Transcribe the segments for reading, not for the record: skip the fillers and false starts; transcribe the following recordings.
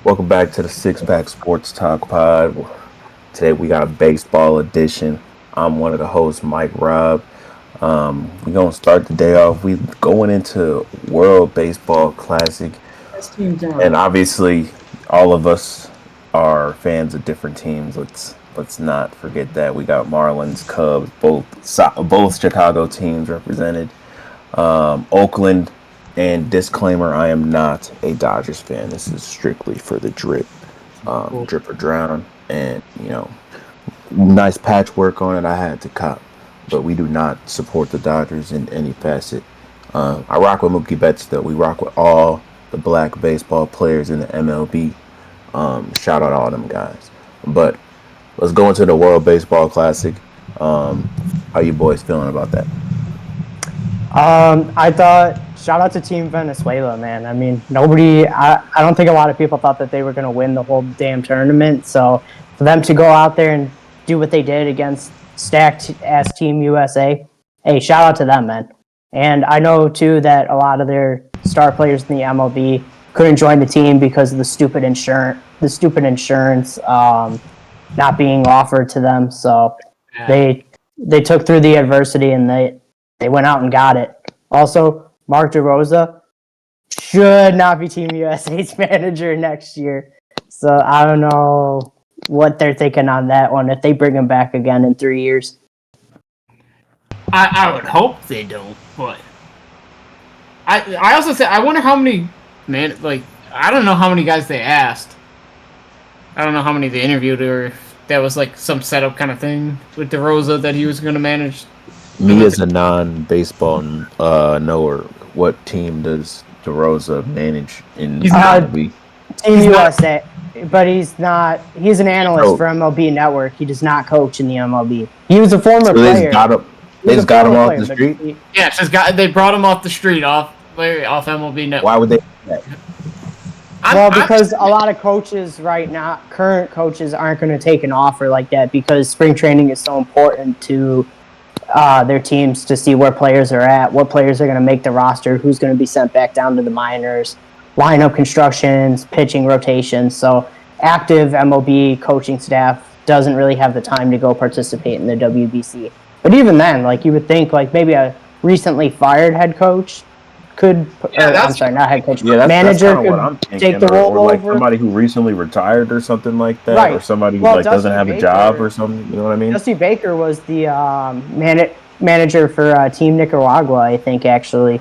Welcome back to the Six Pack Sports Talk Pod. Today we got a baseball edition. I'm one of the hosts, Mike Robb. We're gonna start the day off. We going into World Baseball Classic, Best teams and on. obviously all of us are fans of different teams. Let's not forget that we got Marlins, Cubs, both Chicago teams represented. Oakland, and disclaimer: I am not a Dodgers fan. This is strictly for the Cool. drip or drown, and nice patchwork on it. I had to cop, but we do not support the Dodgers in any facet. I rock with Mookie Betts though. We rock with all the black baseball players in the MLB. Shout out all them guys. But let's go into the World Baseball Classic. How you boys feeling about that? I thought shout out to Team Venezuela, man. I mean, I don't think a lot of people thought that they were going to win the whole damn tournament. So for them to go out there and do what they did against stacked ass Team USA, hey, shout out to them, man. And I know too that a lot of their star players in the MLB couldn't join the team because of the stupid insurance not being offered to them. So they took through the adversity and they went out and got it. Also, Mark DeRosa should not be Team USA's manager next year. So I don't know what they're thinking on that one if they bring him back again in 3 years. I would hope they don't, but I also said I wonder how many I don't know how many guys they asked. I don't know how many they interviewed, or if that was like some setup kind of thing with DeRosa that he was going to manage. Me as a non-baseball knower, what team does DeRosa manage in He's MLB? Team He's not- USA, but he's not. He's an analyst for MLB Network. He does not coach in the MLB. He was a former So player. they just got him off the street. Yeah, they brought him off the street off MLB Network. Why would they do that? Because a lot of coaches right now, current coaches, aren't going to take an offer like that because spring training is so important to their teams to see where players are at, what players are going to make the roster, who's going to be sent back down to the minors, lineup constructions, pitching rotations. So active MLB coaching staff doesn't really have the time to go participate in the WBC. But even then, like you would think, like maybe a recently fired head coach could, not head coach, manager could take the role or like over. somebody who recently retired or something like that, Right. or somebody who Well, like doesn't Dusty have a Baker- job or something. You know what I mean? Dusty Baker was the manager for Team Nicaragua, I think, actually.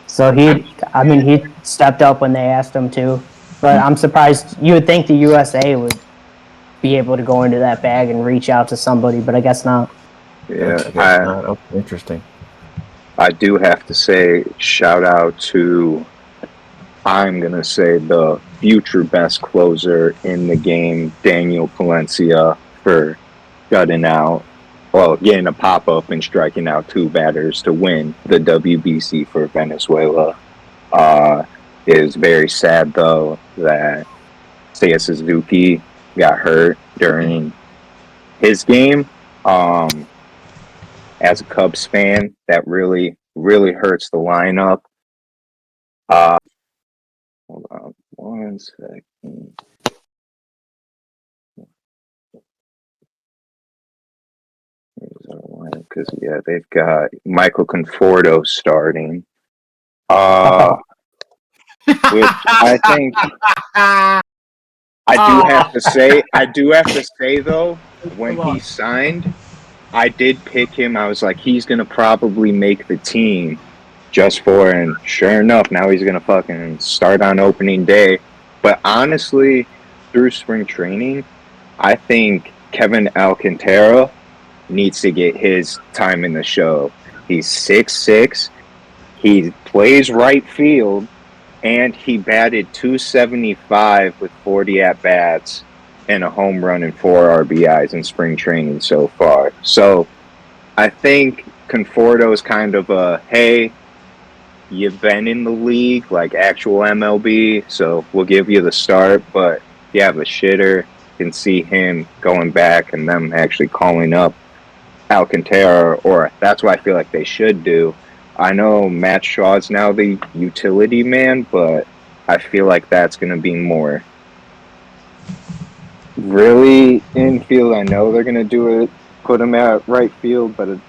So he stepped up when they asked him to. But I'm surprised. You would think the USA would be able to go into that bag and reach out to somebody, but I guess not. Yeah, interesting. I do have to say, shout out to, I'm going to say, the future best closer in the game, Daniel Palencia, for getting a pop-up and striking out two batters to win the WBC for Venezuela. It is very sad, though, that Seiya Suzuki got hurt during his game. As a Cubs fan, that really, really hurts the lineup. Hold on one second. Because they've got Michael Conforto starting. Which I think I do have to say though, when he signed, I did pick him. I was like, he's gonna probably make the team just for, and sure enough, now he's gonna fucking start on opening day. But honestly, through spring training, I think Kevin Alcantara needs to get his time in the show. He's 6'6", he plays right field, and he batted .275 with 40 at-bats and a home run and 4 RBIs in spring training so far. So I think Conforto is kind of a, hey, you've been in the league, like actual MLB, so we'll give you the start, but you have a shitter. You can see him going back and them actually calling up Alcantara, or that's what I feel like they should do. I know Matt Shaw's now the utility man, but I feel like that's going to be more really infield. I know they're going to do it, put him at right field, but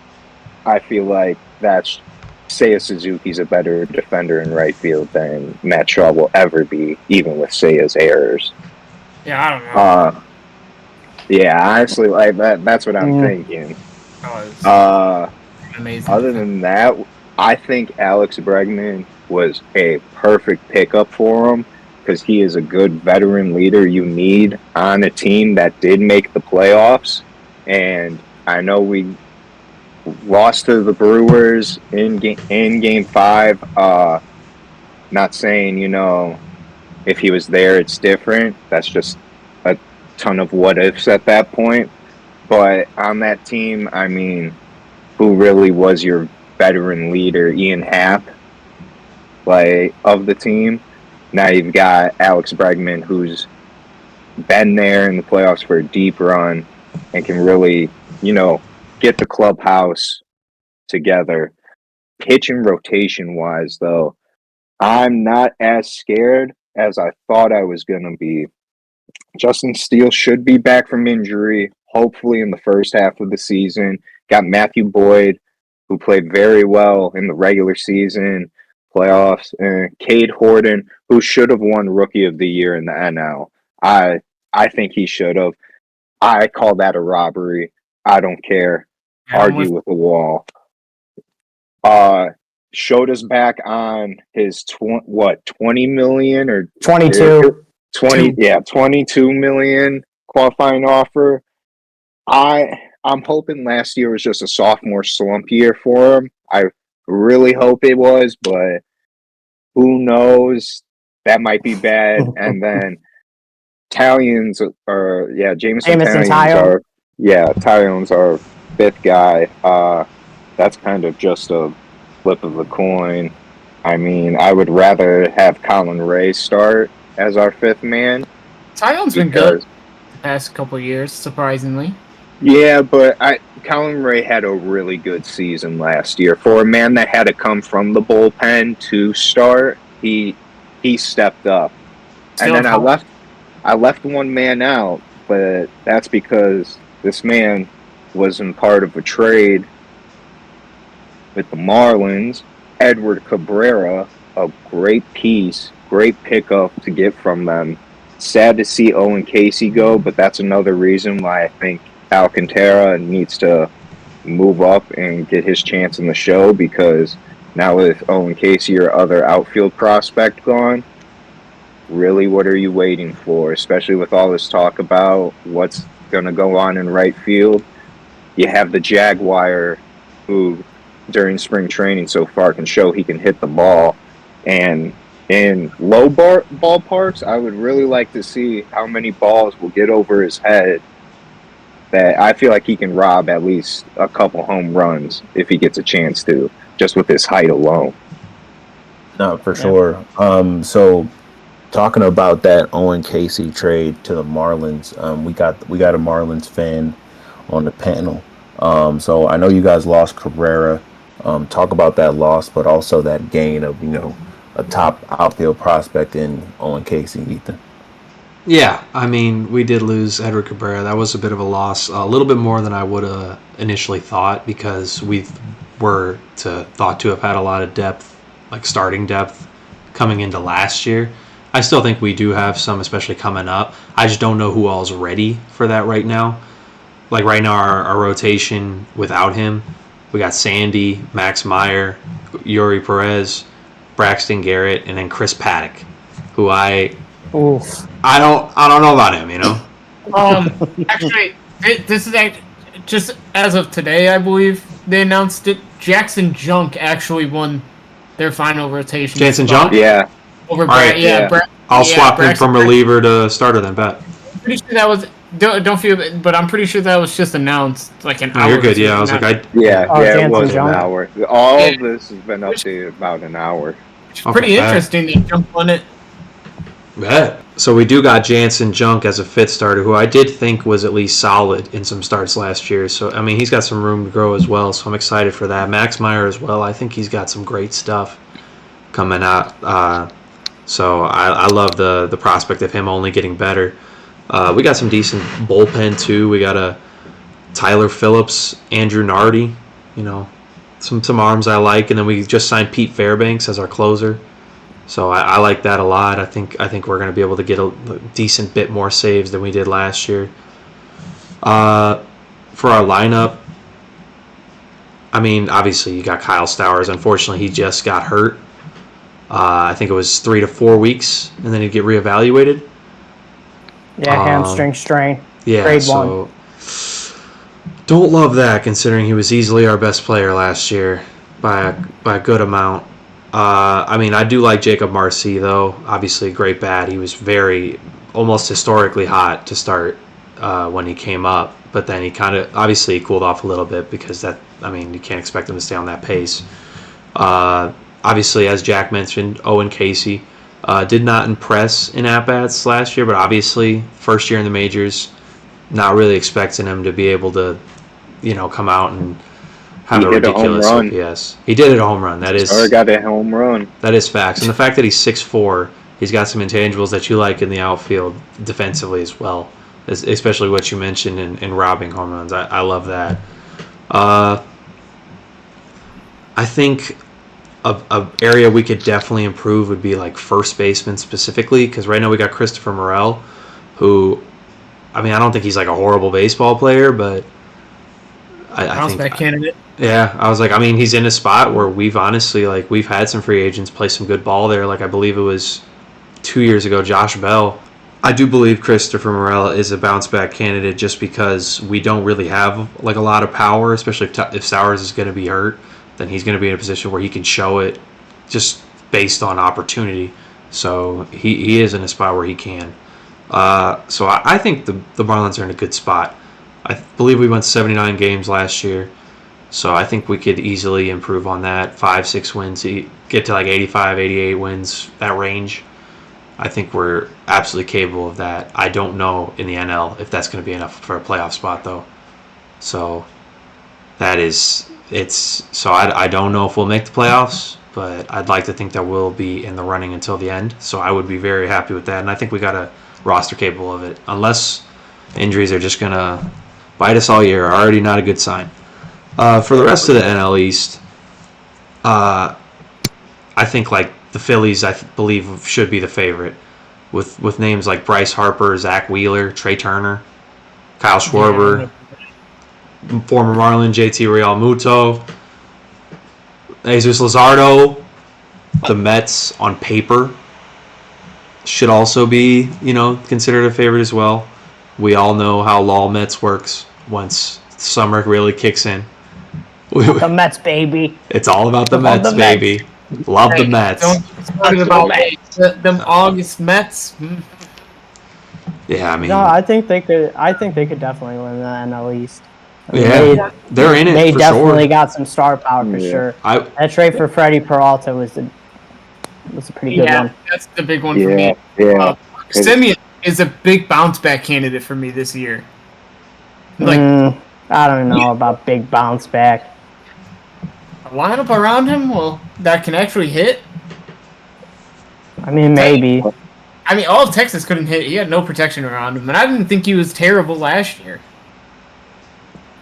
I feel like that's Seiya Suzuki's a better defender in right field than Matt Shaw will ever be, even with Seiya's errors. Yeah, I don't know. Yeah, honestly, like that's what I'm thinking. Amazing. Other than that, I think Alex Bregman was a perfect pickup for him because he is a good veteran leader you need on a team that did make the playoffs. And I know we lost to the Brewers in game 5. Not saying, if he was there, it's different. That's just a ton of what ifs at that point. But on that team, I mean, who really was your veteran leader? Ian Happ, of the team. Now you've got Alex Bregman, who's been there in the playoffs for a deep run and can really, get the clubhouse together. Pitching rotation wise, though, I'm not as scared as I thought I was going to be. Justin Steele should be back from injury, hopefully in the first half of the season. Got Matthew Boyd, who played very well in the regular season, playoffs, and Cade Horton, who should have won Rookie of the Year in the NL. I think he should have. I call that a robbery. I don't care. Argue with the wall. Shota's back on his 20 million or 22. 22 million qualifying offer. I'm hoping last year was just a sophomore slump year for him. I really hope it was, but who knows? That might be bad. And then Jameson Taillon's Taillon's our fifth guy. That's kind of just a flip of the coin. I mean, I would rather have Colin Ray start as our fifth man. Taillon's been good the past couple of years, surprisingly. Yeah, but Colin Ray had a really good season last year. For a man that had to come from the bullpen to start, he stepped up. And then I left one man out, but that's because this man wasn't part of a trade with the Marlins. Edward Cabrera, a great piece, great pickup to get from them. Sad to see Owen Casey go, but that's another reason why I think Alcantara needs to move up and get his chance in the show, because now with Owen Casey or other outfield prospect gone, really what are you waiting for? Especially with all this talk about what's going to go on in right field. You have the Jaguar, who during spring training so far can show he can hit the ball. And in low ballparks, I would really like to see how many balls will get over his head that I feel like he can rob at least a couple home runs if he gets a chance to, just with his height alone. No, for sure. So talking about that Owen Casey trade to the Marlins, we got a Marlins fan on the panel. So I know you guys lost Cabrera. Talk about that loss, but also that gain of, a top outfield prospect in Owen Casey, Ethan. Yeah, I mean, we did lose Edward Cabrera. That was a bit of a loss, a little bit more than I would have initially thought, because we were thought to have had a lot of depth, like starting depth, coming into last year. I still think we do have some, especially coming up. I just don't know who all's ready for that right now. Like right now, our rotation without him, we got Sandy, Max Meyer, Yuri Perez, Braxton Garrett, and then Chris Paddock, who I don't know about him, Actually, this is just as of today, I believe they announced it. Jackson Junk actually won their final rotation. Jansen Junk? Yeah. Over I'll swap him from reliever to starter then, bet. Pretty sure that was. Don't feel, but I'm pretty sure that was just announced like an hour. You're good. Yeah, I was like, it was an hour. All of this has been updated about an hour. It's pretty interesting that Junk won it. Bet. So we do got Jansen Junk as a fifth starter, who I did think was at least solid in some starts last year. So, I mean, he's got some room to grow as well, so I'm excited for that. Max Meyer as well. I think he's got some great stuff coming out. So I love the prospect of him only getting better. We got some decent bullpen too. We got a Tyler Phillips, Andrew Nardi, some arms I like, and then we just signed Pete Fairbanks as our closer. So I like that a lot. I think we're going to be able to get a decent bit more saves than we did last year. For our lineup, I mean, obviously you got Kyle Stowers. Unfortunately, he just got hurt. I think it was 3 to 4 weeks, and then he'd get reevaluated. Yeah, hamstring strain. Yeah, Grade so 1. don't love that considering he was easily our best player last year by a good amount. I mean, I do like Jacob Marcy, though. Obviously, a great bat. He was almost historically hot to start when he came up. But then he kind of, obviously, cooled off a little bit because you can't expect him to stay on that pace. Obviously, as Jack mentioned, Owen Casey did not impress in at-bats last year, but obviously, first year in the majors, not really expecting him to be able to, come out and have a ridiculous OPS. He did hit a home run. That is, or got a home run. That is facts. And the fact that he's 6'4", he's got some intangibles that you like in the outfield defensively as well, especially what you mentioned in robbing home runs. I love that. I think a area we could definitely improve would be like first baseman specifically, because right now we got Christopher Morel, who, I don't think he's like a horrible baseball player, but I think back candidate. Yeah, I was like, he's in a spot where we've honestly, we've had some free agents play some good ball there. I believe it was 2 years ago, Josh Bell. I do believe Christopher Morel is a bounce back candidate just because we don't really have a lot of power, especially if Sowers is going to be hurt, then he's going to be in a position where he can show it just based on opportunity. So he is in a spot where he can. So I think the Marlins are in a good spot. I believe we won 79 games last year. So I think we could easily improve on that. 5-6 wins, get to 85, 88 wins, that range. I think we're absolutely capable of that. I don't know in the NL if that's going to be enough for a playoff spot, though. So I don't know if we'll make the playoffs, but I'd like to think that we'll be in the running until the end. So I would be very happy with that. And I think we got a roster capable of it. Unless injuries are just going to bite us all year, already not a good sign. For the rest of the NL East, I think the Phillies, I believe, should be the favorite, with names like Bryce Harper, Zach Wheeler, Trey Turner, Kyle Schwarber, former Marlin JT Realmuto, Jesus Luzardo. The Mets on paper should also be, considered a favorite as well. We all know how LOL Mets works once summer really kicks in. The Mets, baby. It's all about the Mets, baby. Love the Mets. Don't talk about them August Mets. Yeah, No, I think they could. I think they could definitely win the NL East. They're in it. They for definitely sure. got some star power for sure. That trade for Freddie Peralta was a pretty good one. That's the big one for me. Yeah. Simeon is a big bounce back candidate for me this year. I don't know about big bounce back. A lineup around him, that can actually hit. Maybe. All of Texas couldn't hit. He had no protection around him, and I didn't think he was terrible last year.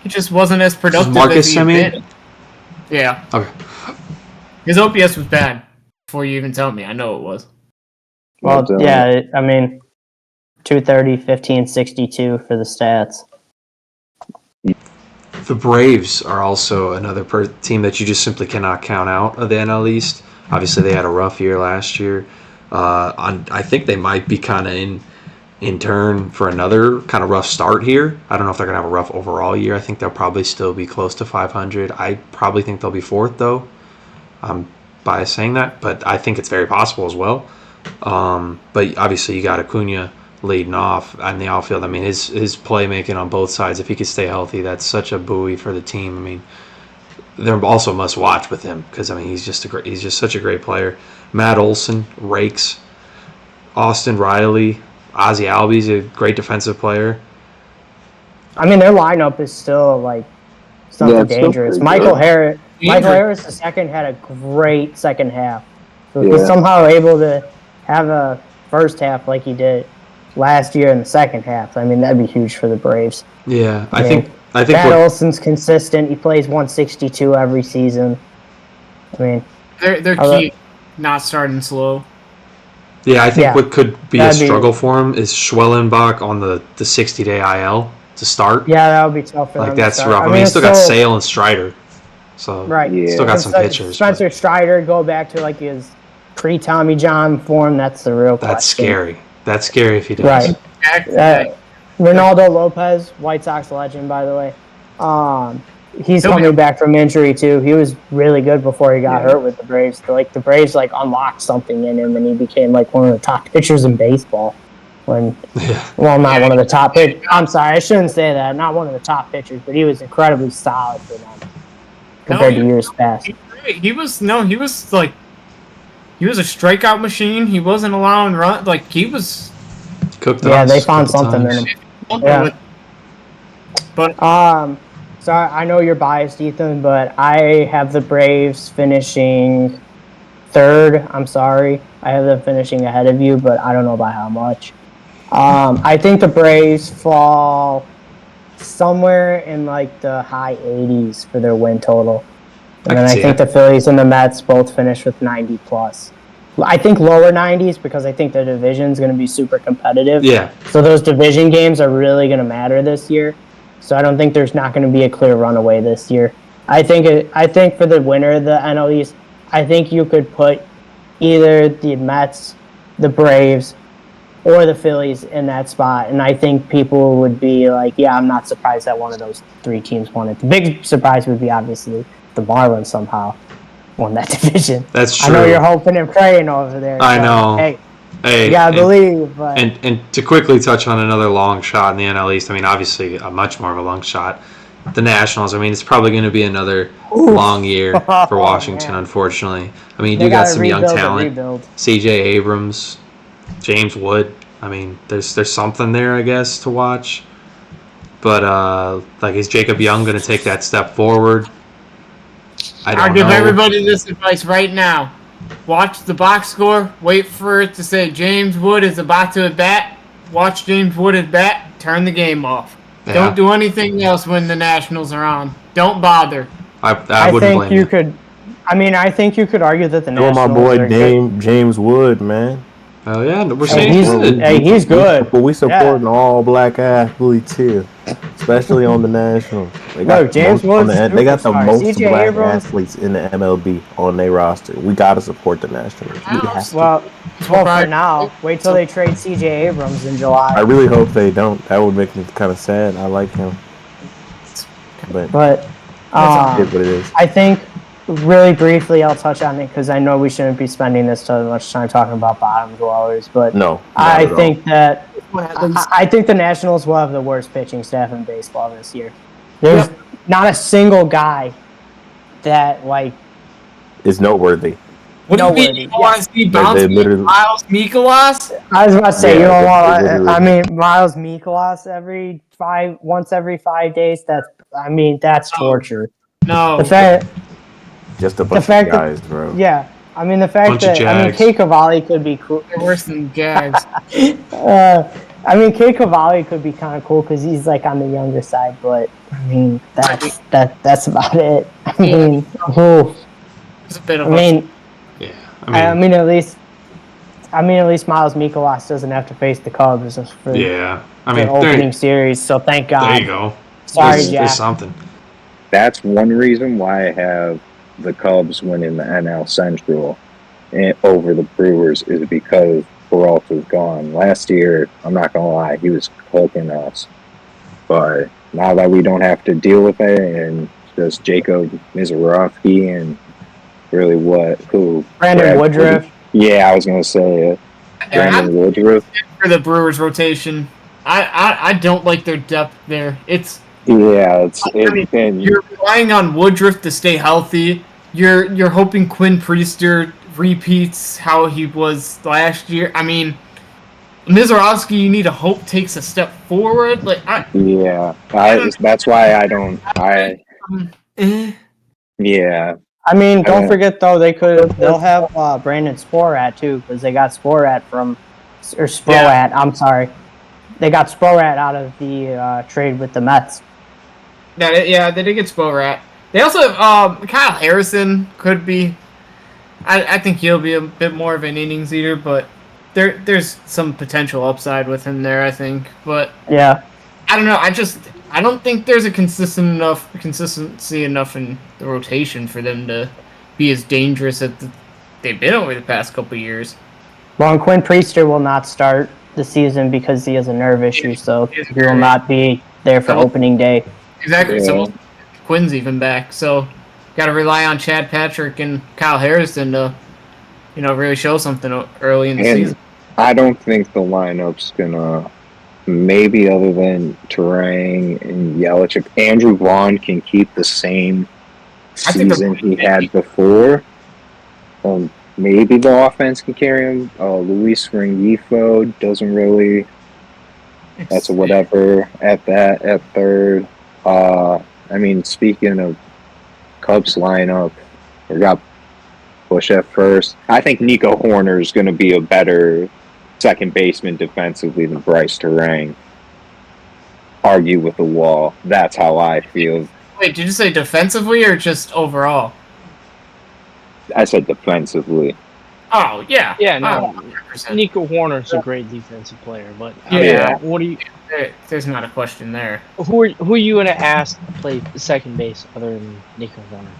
He just wasn't as productive Marcus as he had Semien? been. Yeah. Okay. His OPS was bad before you even tell me. I know it was. Well, yeah, 230, 15, 62 for the stats. The Braves are also another team that you just simply cannot count out of the NL East. Obviously, they had a rough year last year. I think they might be kind of in turn for another kind of rough start here. I don't know if they're going to have a rough overall year. I think they'll probably still be close to 500. I probably think they'll be fourth, though. I'm biased saying that, but I think it's very possible as well. But obviously, you got Acuna leading off on the outfield. His playmaking on both sides, if he could stay healthy, that's such a buoy for the team. They're also must watch with him because he's just such a great player. Matt Olson rakes. Austin Riley, Ozzie Albies, a great defensive player. Their lineup is still something dangerous. Michael Harris II had a great second half. So he was somehow able to have a first half like he did last year in the second half. I mean, that'd be huge for the Braves. Yeah, I mean, think Matt Olson's consistent. He plays 162 every season. I mean, they're key not starting slow. Yeah, I think what could be a struggle for him is Schwellenbach on the 60-day IL to start. Yeah, that would be tough for like them. That's to rough. start. I mean, he's still got Sale and Strider, so still got some pitchers. Spencer Strider go back to like his pre-Tommy John form. That's the real question. That's scary. That's scary if he does. Right. Ronaldo Lopez, White Sox legend, by the way. He's coming back from injury too. He was really good before he got hurt with the Braves. Like the Braves unlocked something in him, and he became like one of the top pitchers in baseball. Not one of the top pitchers. I'm sorry, I shouldn't say that. Not one of the top pitchers, but he was incredibly solid for them compared to years past. He was a strikeout machine. He wasn't allowing run. Like he was. They found something in him. Yeah. But so I know you're biased, Ethan, but I have the Braves finishing third. I'm sorry. I have them finishing ahead of you, but I don't know by how much. I think the Braves fall somewhere in like the high 80s for their win total. And then I think the Phillies and the Mets both finish with 90 plus. I think lower 90s because I think the division's going to be super competitive. Yeah. So those division games are really going to matter this year. So I don't think there's not going to be a clear runaway this year. I think for the winner of the NL East, I think you could put either the Mets, the Braves, or the Phillies in that spot. And I think people would be like, yeah, I'm not surprised that one of those three teams won it. The big surprise would be obviously the Marlins somehow won that division. That's true. I know you're hoping and praying over there. I know. Hey, you gotta believe. But. And to quickly touch on another long shot in the NL East, I mean, obviously a much more of a long shot. The Nationals, I mean, it's probably going to be another long year for Washington, unfortunately. I mean, you got some young talent. C.J. Abrams, James Wood. I mean, there's something there, I guess, to watch. But, is Jacob Young going to take that step forward? I'll give everybody this advice right now. Watch the box score. Wait for it to say James Wood is about to at bat. Watch James Wood at bat. Turn the game off. Yeah. Don't do anything else when the Nationals are on. Don't bother. I wouldn't blame you. I think you could argue that the Nationals my boy James Wood, man. Oh yeah, we're saying he's good. But we supporting all black athletes here, especially on the Nationals. They got they got the most black athletes in the MLB on their roster. We gotta support the Nationals. Well, for now, wait till they trade C.J. Abrams in July. I really hope they don't. That would make me kind of sad. I like him, but it is what it is. I think. Really briefly, I'll touch on it because I know we shouldn't be spending this so much time talking about bottom dwellers, but I think the Nationals will have the worst pitching staff in baseball this year. There's not a single guy that is noteworthy. What do you mean? You want to see bounce Miles Mikolas? I was about to say you don't want. I mean, Miles Mikolas once every 5 days. That's torture. No. Just a bunch of guys, bro. Yeah. I mean, the fact Kay Cavalli could be cool. They're worse than Jags. Kay Cavalli could be kind of cool because he's on the younger side, but I mean, that's about it. I mean, it's a bit of at least Miles Mikolas doesn't have to face the Cubs for the opening series, so thank God. There you go. Sorry, Jack. There's something. That's one reason why I have the Cubs winning the NL Central over the Brewers is because Peralta's gone. Last year, I'm not going to lie, he was cooking us. But now that we don't have to deal with it and just Jacob Mizorowski and really Brandon Woodruff. Yeah, I was going to say it. Brandon Woodruff. For the Brewers rotation, I don't like their depth there. You're relying on Woodruff to stay healthy. You're hoping Quinn Priester repeats how he was last year. I mean, Mizorowski, you need to hope takes a step forward. That's why I don't. Yeah, I mean, don't forget though they'll have Brandon Sporat too because they got Sporat Sproat. I'm sorry, they got Sporat out of the trade with the Mets. Yeah, they did get Sporat. They also have Kyle Harrison could be. I think he'll be a bit more of an innings eater, but there's some potential upside with him there. I think, but yeah, I don't know. I don't think there's a consistency enough in the rotation for them to be as dangerous as they've been over the past couple of years. well, and Quinn Priester will not start the season because he has a nerve issue, so he will not be there for opening day. Exactly. So Quinn's even back. So got to rely on Chad Patrick and Kyle Harrison to, really show something early in the season. I don't think the lineup's gonna. Maybe other than Terang and Yelich, if Andrew Vaughn can keep the same season he had before, maybe the offense can carry him. Luis Rengifo doesn't really. That's a whatever at third. Speaking of Cubs lineup, we got Bush at first. I think Nico Horner is going to be a better second baseman defensively than Bryce Terang. Argue with the wall. That's how I feel. Wait, did you say defensively or just overall? I said defensively. Oh, yeah. Yeah, no. 100%. Nico Horner's a great defensive player, but what do you? There's not a question there. Who are you going to ask to play second base other than Nico Horner?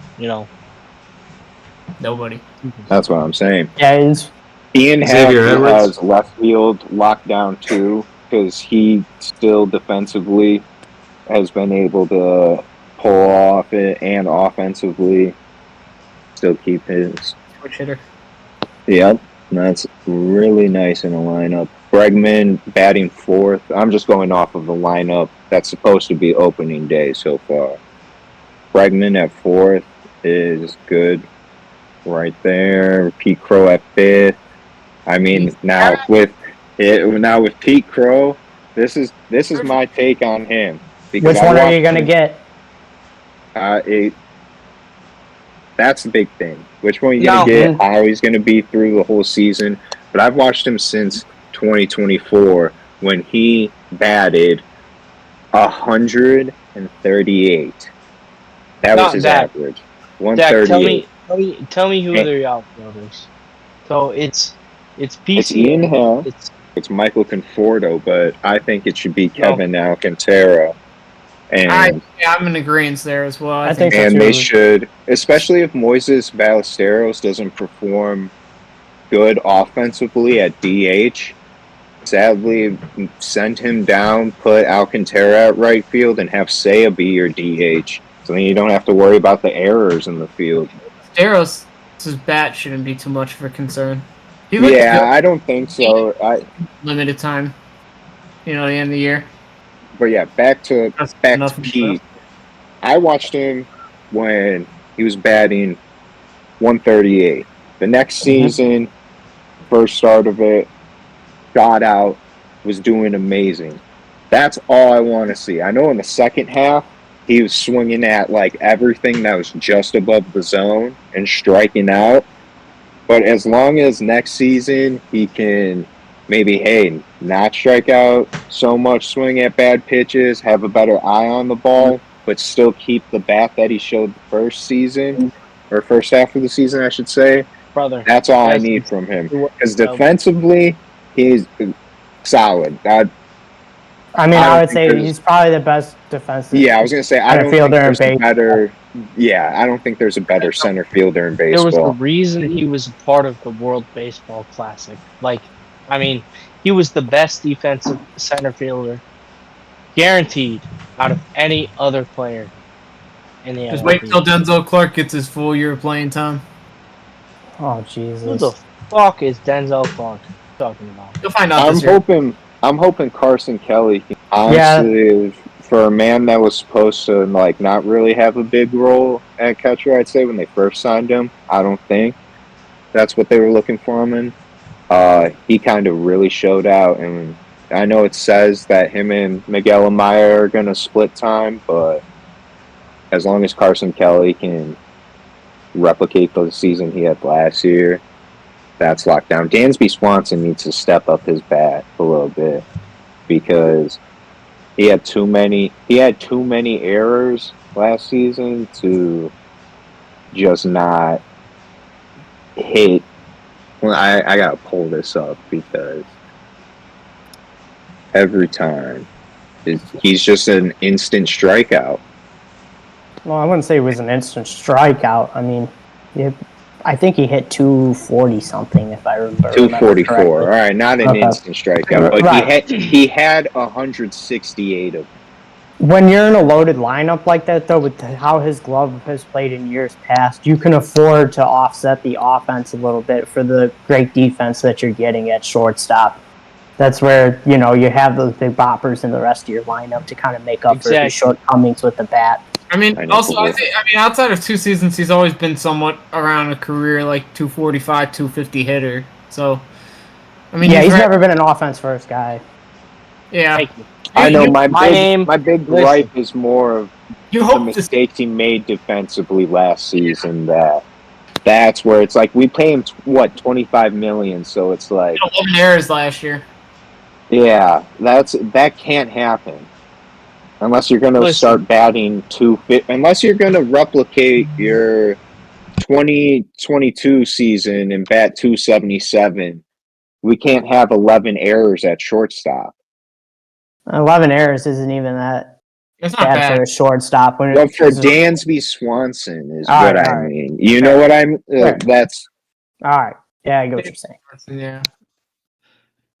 Nobody. That's what I'm saying. Yeah, Ian has left field locked down too because he still defensively has been able to pull off it and offensively still keep his switch hitter. Yep, that's really nice in a lineup. Bregman batting fourth. I'm just going off of the lineup that's supposed to be opening day so far. Bregman at fourth is good right there. Pete Crow at fifth. Now with Pete Crow, this is my take on him. Which one are you gonna get? That's the big thing. Which one are you gonna get? How he's gonna be through the whole season? But I've watched him since 2024 when he batted 138. That was his average. 138. Tell me who their outfielders. So it's It's Ian Hill. It's Michael Conforto, but I think it should be Kevin Alcantara. And I'm in agreement there as well. I think and they should, especially if Moises Ballesteros doesn't perform good offensively at DH, sadly send him down, put Alcantara at right field, and have Seiya be your DH. So then you don't have to worry about the errors in the field. Ballesteros' bat shouldn't be too much of a concern. I don't think so. Limited time, the end of the year. But yeah, back to Pete. I watched him when he was batting 138. The next season, first start of it, got out, was doing amazing. That's all I want to see. I know in the second half, he was swinging at everything that was just above the zone and striking out. But as long as next season he can maybe, not strike out so much, swing at bad pitches, have a better eye on the ball, but still keep the bat that he showed the first season, or first half of the season, I should say. Brother, that's all I need from him. Because defensively, he's solid. I would say he's probably the best defensive. Yeah, I was going to say, I don't think there's a better. Yeah, I don't think there's a better center fielder in baseball. There was the reason he was part of the World Baseball Classic. He was the best defensive center fielder, guaranteed, out of any other player in the MLB. Just wait till Denzel Clark gets his full year of playing time. Oh, Jesus. Who the fuck is Denzel Clark talking about? You'll find out I'm hoping Carson Kelly can, honestly, for a man that was supposed to not really have a big role at catcher, I'd say when they first signed him, I don't think that's what they were looking for him in. He kind of really showed out, and I know it says that him and Miguel Amaya are going to split time, but as long as Carson Kelly can replicate the season he had last year, that's locked down. Dansby Swanson needs to step up his bat a little bit because he had too many errors last season to just not hit. Well, I gotta pull this up because every time he's just an instant strikeout. Well, I wouldn't say it was an instant strikeout. I mean, I think he hit 240 something, if I remember. 244. All right, not an instant strikeout, but Right. he had 168 of them. When you're in a loaded lineup like that, though, with how his glove has played in years past, you can afford to offset the offense a little bit for the great defense that you're getting at shortstop. That's where, you have those big boppers in the rest of your lineup to kind of make up for his shortcomings with the bat. I mean, outside of 2 seasons, he's always been somewhat around a career like 245, 250 hitter. So, I mean, he's never been an offense first guy. Yeah, I know my big gripe is more of the mistakes he made defensively last season. That's where it's like we pay him $25 million, so it's like 11 errors last year. Yeah, that can't happen. Unless you're going to start batting 250, unless you're going to replicate your 2022 season and bat 277, we can't have 11 errors at shortstop. 11 errors isn't even that bad for a shortstop. Well, for Dansby Swanson is what I mean. You know what I'm... that's... All right. Yeah, I get what you're saying. Yeah.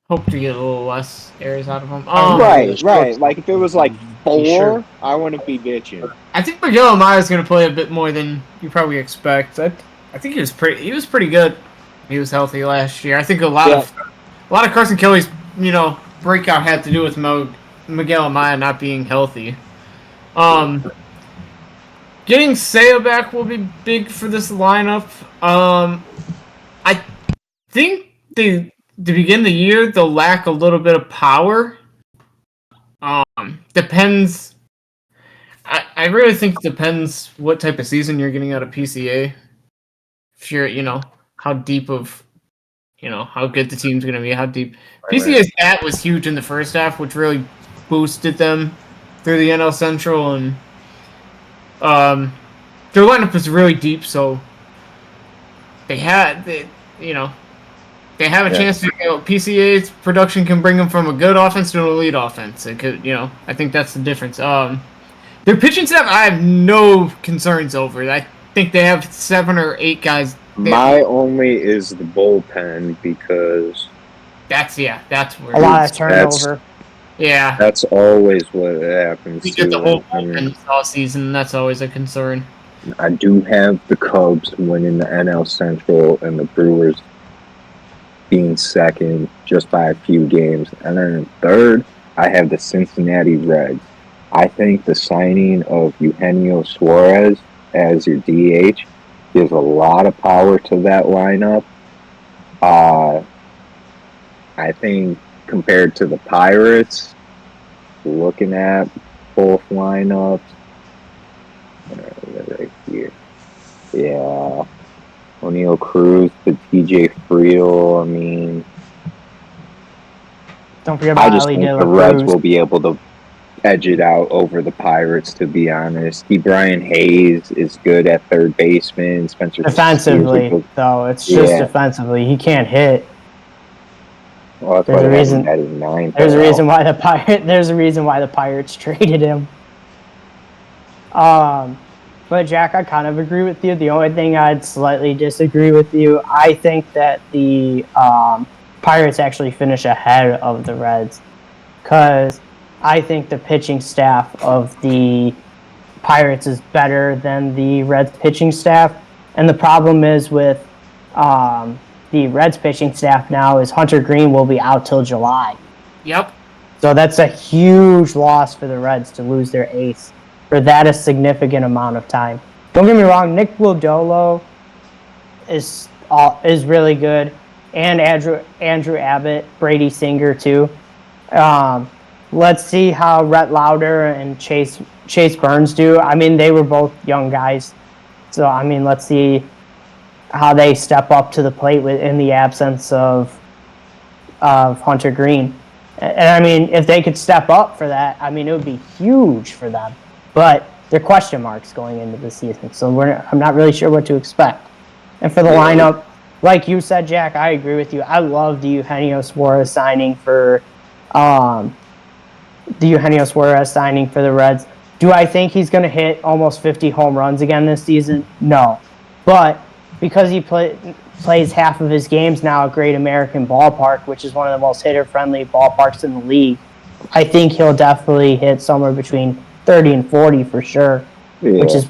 Hope to get a little less errors out of him. Right. Like, if it was like 4, I wouldn't be bitching. I think Miguel Amaya is going to play a bit more than you probably expect. I think he was pretty good. He was healthy last year. I think a lot of Carson Kelly's, breakout had to do with Miguel Amaya not being healthy. Getting Seiya back will be big for this lineup. I think to begin the year, they'll lack a little bit of power. Depends. I really think it depends what type of season you're getting out of PCA. If you're, how deep of, how good the team's going to be, how deep. PCA's bat was huge in the first half, which really boosted them through the NL Central, and their lineup was really deep, so they have a chance to. PCA's production can bring them from a good offense to an elite offense. It could, I think that's the difference. Their pitching staff, I have no concerns over. I think they have 7 or 8 guys. My only is the bullpen because that's where a lot of turnover. That's always what happens. We get the whole bullpen all season. That's always a concern. I do have the Cubs winning the NL Central and the Brewers being second just by a few games. And then in third, I have the Cincinnati Reds. I think the signing of Eugenio Suarez as your DH gives a lot of power to that lineup. I think compared to the Pirates, looking at both lineups, right here. Yeah. O'Neal Cruz to TJ Friel. I mean, don't forget about I just think the Reds will be able to edge it out over the Pirates, to be honest. Brian Hayes is good at third baseman. Spencer defensively, though, it's just defensively. He can't hit. Well, there's a reason. There's a reason why the Pirates traded him. But Jack, I kind of agree with you. The only thing I'd slightly disagree with you, I think that the Pirates actually finish ahead of the Reds, because I think the pitching staff of the Pirates is better than the Reds pitching staff. And the problem is with the Reds pitching staff now is Hunter Green will be out till July. Yep. So that's a huge loss for the Reds to lose their ace for that a significant amount of time. Don't get me wrong, Nick Lodolo is really good, and Andrew Abbott, Brady Singer too. Let's see how Rhett Lauder and Chase Burns do. I mean, they were both young guys So, I mean, let's see how they step up to the plate in the absence of Hunter Green. And I mean, if they could step up for that, I mean, it would be huge for them. But they're question marks going into the season, so I'm not really sure what to expect. And for the lineup, like you said, Jack, I agree with you. I love the Eugenio Suarez signing for the Reds. Do I think he's going to hit almost 50 home runs again this season? No. But because he plays half of his games now at Great American Ballpark, which is one of the most hitter-friendly ballparks in the league, I think he'll definitely hit somewhere between 30 and 40 for sure. Yeah. Which is,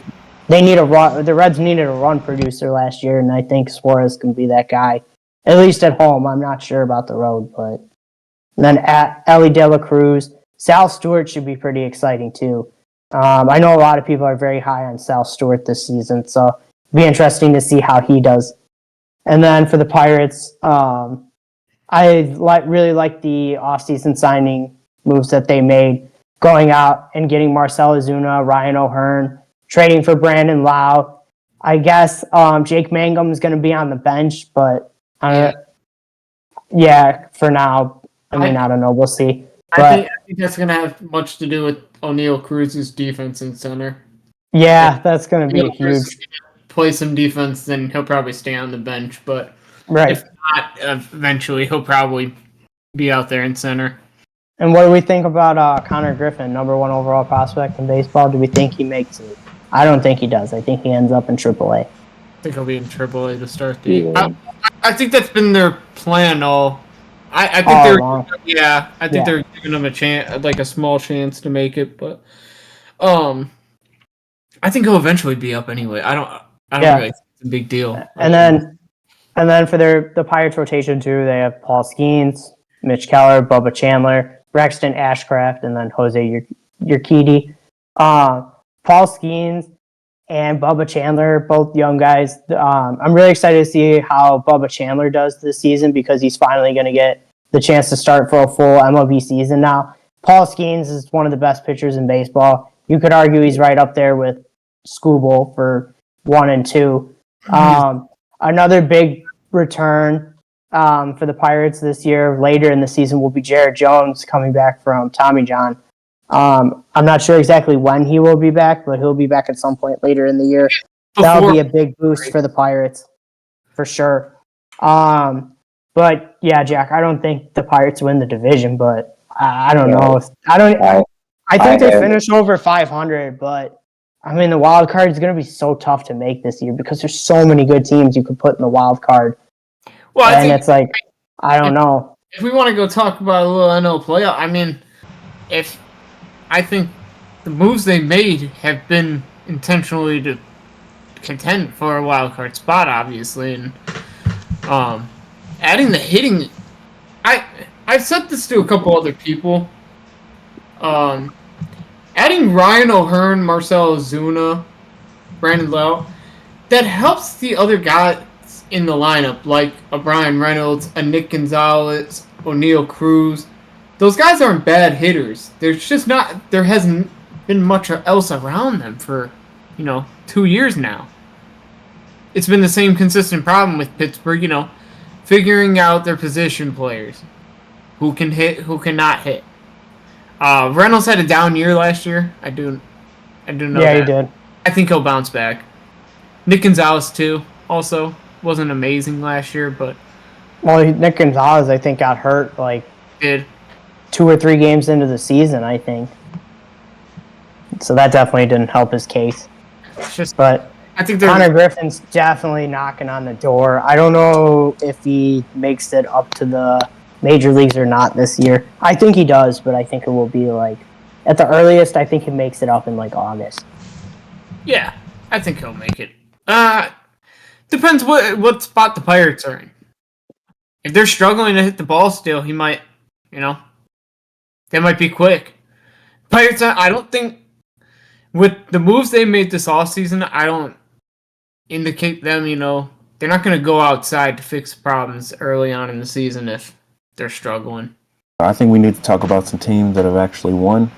they need a run. The Reds needed a run producer last year, and I think Suarez can be that guy. At least at home. I'm not sure about the road, but and then at Ellie De La Cruz, Sal Stewart should be pretty exciting too. I know a lot of people are very high on Sal Stewart this season, so it'll be interesting to see how he does. And then for the Pirates, I really like the offseason signing moves that they made, going out and getting Marcell Ozuna, Ryan O'Hearn, trading for Brandon Lau. I guess Jake Mangum is going to be on the bench, but yeah, for now. I mean, I don't know. We'll see. I think that's going to have much to do with O'Neal Cruz's defense in center. Yeah, that's going to be huge. Play some defense, then he'll probably stay on the bench. But if not, eventually he'll probably be out there in center. And what do we think about Connor Griffin, number 1 overall prospect in baseball? Do we think he makes it? I don't think he does. I think he ends up in AAA. I think he'll be in AAA to start the year. I think that's been their plan all. I think they're giving him a chance, like a small chance to make it, but I think he'll eventually be up anyway. I don't really think it's a big deal. And then for the Pirates rotation too, they have Paul Skeens, Mitch Keller, Bubba Chandler, Braxton Ashcraft, and then Jose Urquidy. Paul Skeens and Bubba Chandler, both young guys. I'm really excited to see how Bubba Chandler does this season because he's finally going to get the chance to start for a full MLB season now. Paul Skeens is one of the best pitchers in baseball. You could argue he's right up there with Skubal for 1 and 2. Another big return for the Pirates this year, later in the season, will be Jared Jones coming back from Tommy John. I'm not sure exactly when he will be back, but he'll be back at some point later in the year. That'll be a big boost for the Pirates, for sure. But yeah, Jack, I don't think the Pirates win the division, but I don't know. I think they finish over 500, but I mean the wild card is going to be so tough to make this year because there's so many good teams you could put in the wild card. Well, it's like I don't know. If we want to go talk about a little NL playoff, I mean, I think the moves they made have been intentionally to contend for a wild card spot, obviously, and adding the hitting. I've said this to a couple other people. Adding Ryan O'Hearn, Marcell Ozuna, Brandon Lau, that helps the other guys in the lineup, like a Brian Reynolds, a Nick Gonzalez, O'Neal Cruz. Those guys aren't bad hitters. There's just not. There hasn't been much else around them for, 2 years now. It's been the same consistent problem with Pittsburgh, figuring out their position players, who can hit, who cannot hit. Reynolds had a down year last year. I do know that. Yeah, he did. I think he'll bounce back. Nick Gonzalez too. Also wasn't amazing last year, but Nick Gonzalez I think got hurt did 2 or 3 games into the season, I think. So that definitely didn't help his case. But I think Connor Griffin's definitely knocking on the door. I don't know if he makes it up to the major leagues or not this year. I think he does, but I think it will be at the earliest, I think he makes it up in August. Yeah, I think he'll make it. Depends what spot the Pirates are in. If they're struggling to hit the ball still, he might, they might be quick. Pirates, I don't think, with the moves they made this offseason, I don't indicate them, they're not going to go outside to fix problems early on in the season if they're struggling. I think we need to talk about some teams that have actually won.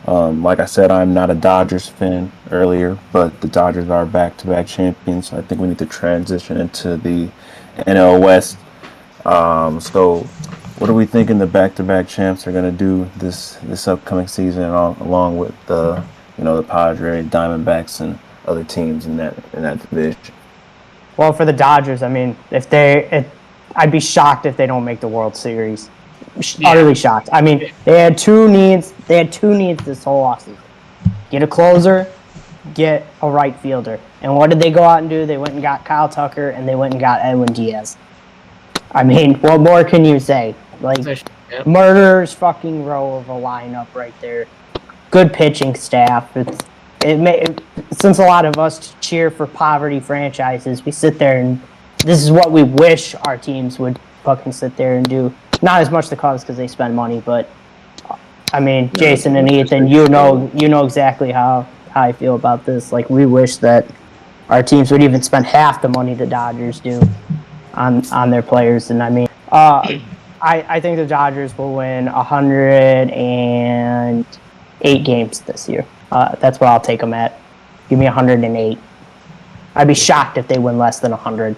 Like I said, I'm not a Dodgers fan earlier, but the Dodgers are back-to-back champions. So I think we need to transition into the NL West. So, what are we thinking the back-to-back champs are going to do this upcoming season, along with the Padres, Diamondbacks, and other teams in that division? Well, for the Dodgers, I mean, I'd be shocked if they don't make the World Series. Utterly shocked. I mean, they had two needs. They had two needs this whole offseason: get a closer, get a right fielder. And what did they go out and do? They went and got Kyle Tucker, and they went and got Edwin Diaz. I mean, what more can you say? Like, murderer's fucking row of a lineup right there. Good pitching staff. Since a lot of us cheer for poverty franchises, we sit there and this is what we wish our teams would fucking sit there and do. Not as much the Cubs because they spend money, but I mean, Jason and Ethan, you know exactly how I feel about this. Like, we wish that our teams would even spend half the money the Dodgers do on their players. And I mean, I think the Dodgers will win 108 games this year. That's what I'll take them at. Give me 108. I'd be shocked if they win less than 100.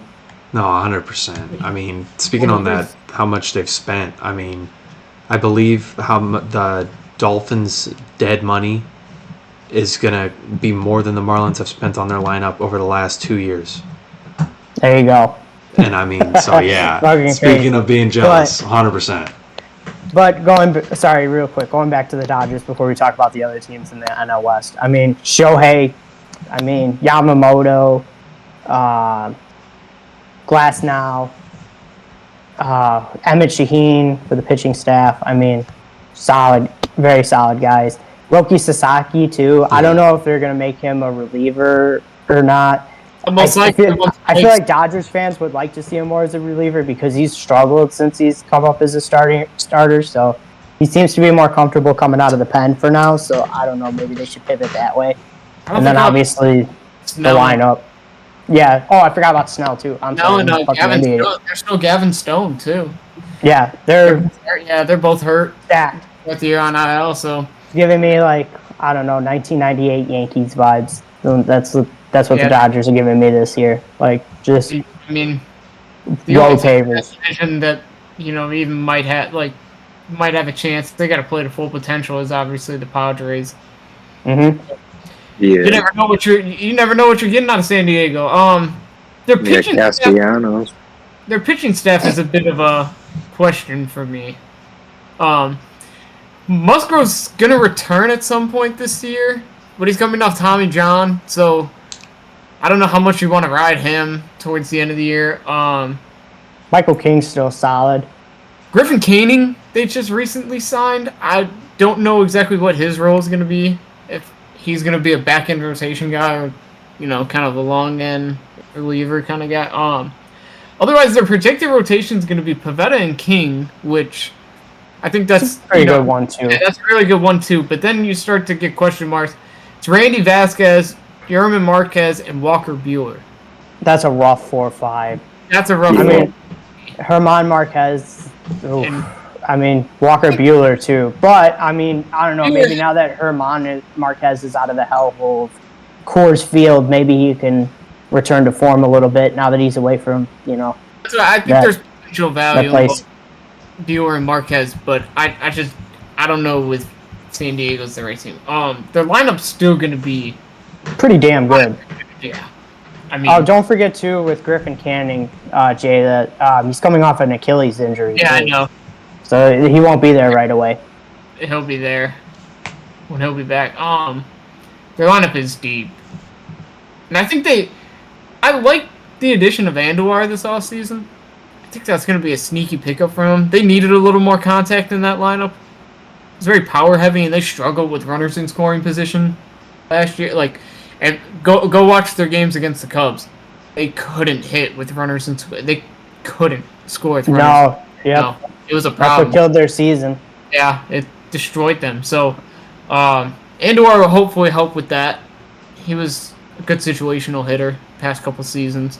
No, 100%. I mean, speaking on that, how much they've spent, I mean, I believe the Dolphins' dead money is going to be more than the Marlins have spent on their lineup over the last 2 years. There you go. And I mean, so yeah, speaking of being jealous, 100%. But real quick, going back to the Dodgers before we talk about the other teams in the NL West. I mean, Shohei, Yamamoto, Glasnow, Emmett Shaheen for the pitching staff. I mean, solid, very solid guys. Roki Sasaki, too. I don't know if they're going to make him a reliever or not. I feel like Dodgers fans would like to see him more as a reliever because he's struggled since he's come up as a starter. So he seems to be more comfortable coming out of the pen for now. So I don't know. Maybe they should pivot that way. And then obviously the lineup. Yeah. Oh, I forgot about Snell too. There's no Gavin Stone too. Yeah, they're both hurt. Stacked. With the year on IL, so giving me 1998 Yankees vibes. That's what the Dodgers are giving me this year. Like, just the low pavers. Division that even might have a chance. They got to play to full potential. Is obviously the Padres. Mm-hmm. Yeah. You never know what you're getting out of San Diego. Their pitching Castellanos. Their pitching staff is a bit of a question for me. Musgrove's gonna return at some point this year, but he's coming off Tommy John, so I don't know how much you want to ride him towards the end of the year. Michael King's still solid. Griffin Canning, they just recently signed. I don't know exactly what his role is going to be. If he's going to be a back-end rotation guy or, kind of a long-end reliever kind of guy. Otherwise, their projected rotation is going to be Pivetta and King, which I think that's a pretty good one, too. Yeah, that's a really good one, too. But then you start to get question marks. It's Randy Vasquez, Yerman Marquez, and Walker Buehler. That's a rough 4-5. That's a rough 4. I mean, Herman Marquez. Walker Buehler, too. But, I don't know. Maybe now that Herman Marquez is out of the hellhole of Coors Field, maybe he can return to form a little bit now that he's away from, So I think there's potential value in Buehler and Marquez, but I don't know with San Diego's the right team. Their lineup's still going to be pretty damn good. Yeah. Don't forget, too, with Griffin Canning, Jay, that he's coming off an Achilles injury. Yeah, too. I know. So he won't be there right away. He'll be there when he'll be back. Their lineup is deep. And I think I like the addition of Andujar this offseason. I think that's going to be a sneaky pickup for him. They needed a little more contact in that lineup. It's very power heavy, and they struggled with runners in scoring position last year. And go watch their games against the Cubs. They couldn't hit with runners in scoring. They couldn't score with runners. No, it was a problem. That's what killed their season. Yeah, it destroyed them. So, Andujar will hopefully help with that. He was a good situational hitter past couple seasons.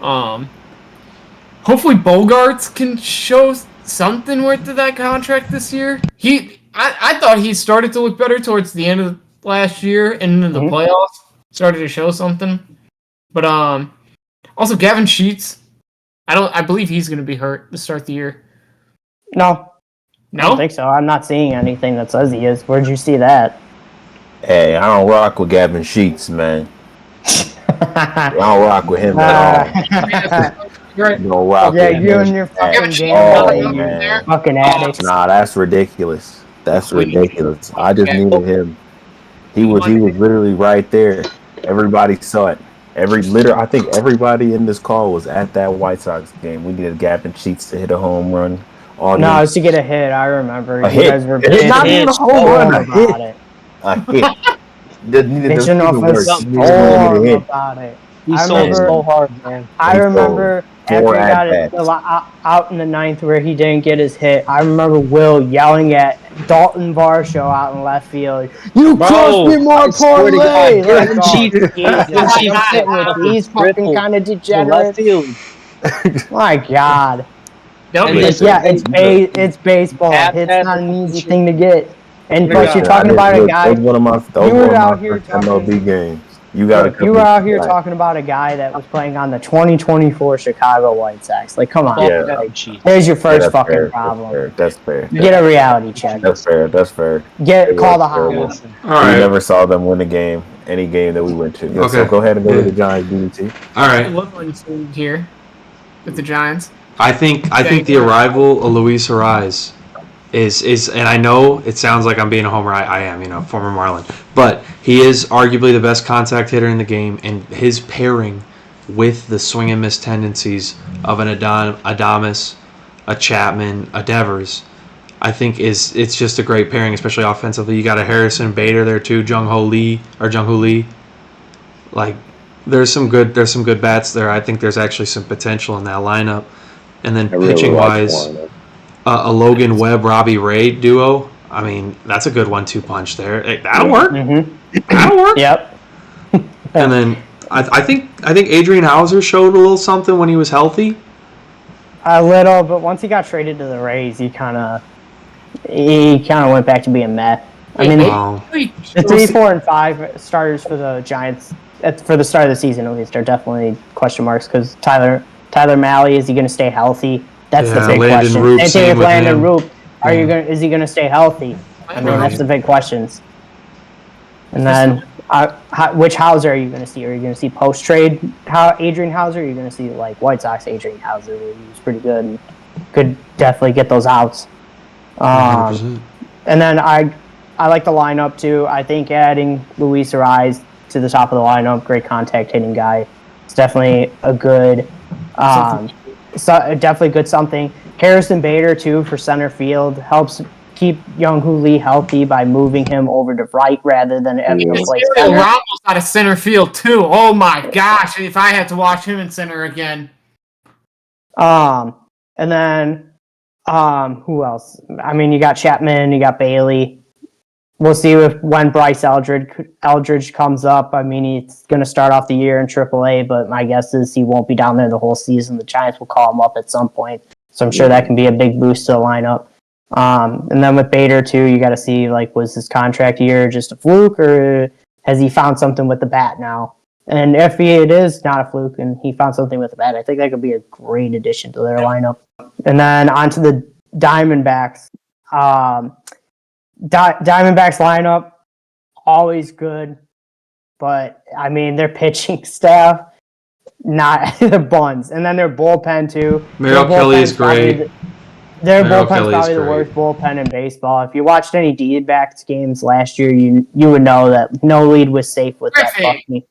Hopefully Bogarts can show something worth of that contract this year. I thought he started to look better towards the end of last year and in the playoffs. Started to show something. But also Gavin Sheets. I believe he's going to be hurt to start the year. No. No? I don't think so. I'm not seeing anything that says he is. Where'd you see that? Hey, I don't rock with Gavin Sheets, man. I don't rock with him at all. Right. No rock Yeah, with you him and your at fucking all, gambling, you man. fucking addicts. Nah, that's ridiculous. That's ridiculous. I just needed him. He was literally right there. Everybody saw it. I think everybody in this call was at that White Sox game. We needed Gavin Sheets to hit a home run. No, it's to get a hit. I remember. A You hit. guys were It's not even a home run. A hit. about it. A hit. Bitching off a storm about it. He sold so hard, man. I remember after he got it out in the ninth where he didn't get his hit, I remember Will yelling at Dalton Varsho out in left field, "You cost me more parlay!" These fucking kind of degenerates. My God. It's baseball. It's not an easy thing to get. And plus, you're talking about a guy. One of my MLB games. You were out here talking about a guy that was playing on the 2024 Chicago White Sox. Like, come on. Yeah. There's your first fucking problem. That's fair. Get a reality check. That's fair. Call the hotline. We never saw them win a game, any game that we went to. Yeah, so go ahead and go to the Giants DDT. All right. Woodland's here with the Giants. I think the arrival of Luis Ariz is, and I know it sounds like I'm being a homer. I am, former Marlin, but he is arguably the best contact hitter in the game, and his pairing with the swing and miss tendencies of an Adames, a Chapman, a Devers, I think it's just a great pairing, especially offensively. You got a Harrison Bader there too, Jung Hoo Lee. Like there's some good bats there. I think there's actually some potential in that lineup, and then pitching wise. A Logan Webb, Robbie Ray duo. I mean, that's a good 1-2 punch there. That'll work. That'll work. Yep. And then I think Adrian Hauser showed a little something when he was healthy. A little, but once he got traded to the Rays, he kind of went back to being meh. I mean, the 3, 4, and 5 starters for the Giants for the start of the season at least are definitely question marks because Tyler Mahle, is he going to stay healthy? That's the big question. Same thing with Landon Roop. Is he going to stay healthy? I mean, that's the big questions. And then, which Hauser are you going to see? Are you going to see post-trade Adrian Hauser? Or are you going to see like White Sox Adrian Hauser, where he was pretty good and could definitely get those outs? And then I like the lineup too. I think adding Luis Ariz to the top of the lineup, great contact hitting guy. It's definitely a good. Definitely good something. Harrison Bader too for center field helps keep Jung Hoo Lee healthy by moving him over to right rather than having him play center. Ramos out of center field too. Oh my gosh! If I had to watch him in center again. And then who else? I mean, you got Chapman, you got Bailey. We'll see when Bryce Eldridge comes up. I mean, he's going to start off the year in AAA, but my guess is he won't be down there the whole season. The Giants will call him up at some point, so I'm sure that can be a big boost to the lineup. And then with Bader too, you got to see was his contract year just a fluke, or has he found something with the bat now? And if it is not a fluke and he found something with the bat, I think that could be a great addition to their lineup. And then onto the Diamondbacks. Diamondbacks lineup, always good, but I mean their pitching staff, not the buns, and then their bullpen too. Merrill Kelly is great. Their bullpen's probably the worst bullpen in baseball. If you watched any D-backs games last year, you would know that no lead was safe with that fucking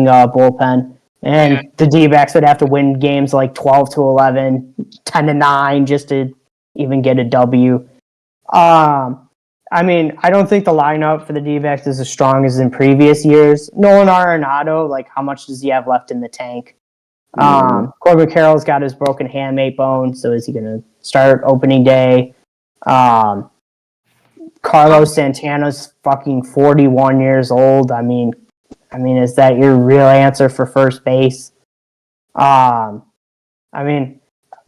bullpen. And the D-backs would have to win games like 12-11, 10-9 just to even get a W. I mean, I don't think the lineup for the D-backs is as strong as in previous years. Nolan Arenado, how much does he have left in the tank? Corbin Carroll's got his broken handmate bone, so is he going to start opening day? Carlos Santana's fucking 41 years old. I mean, is that your real answer for first base? I mean,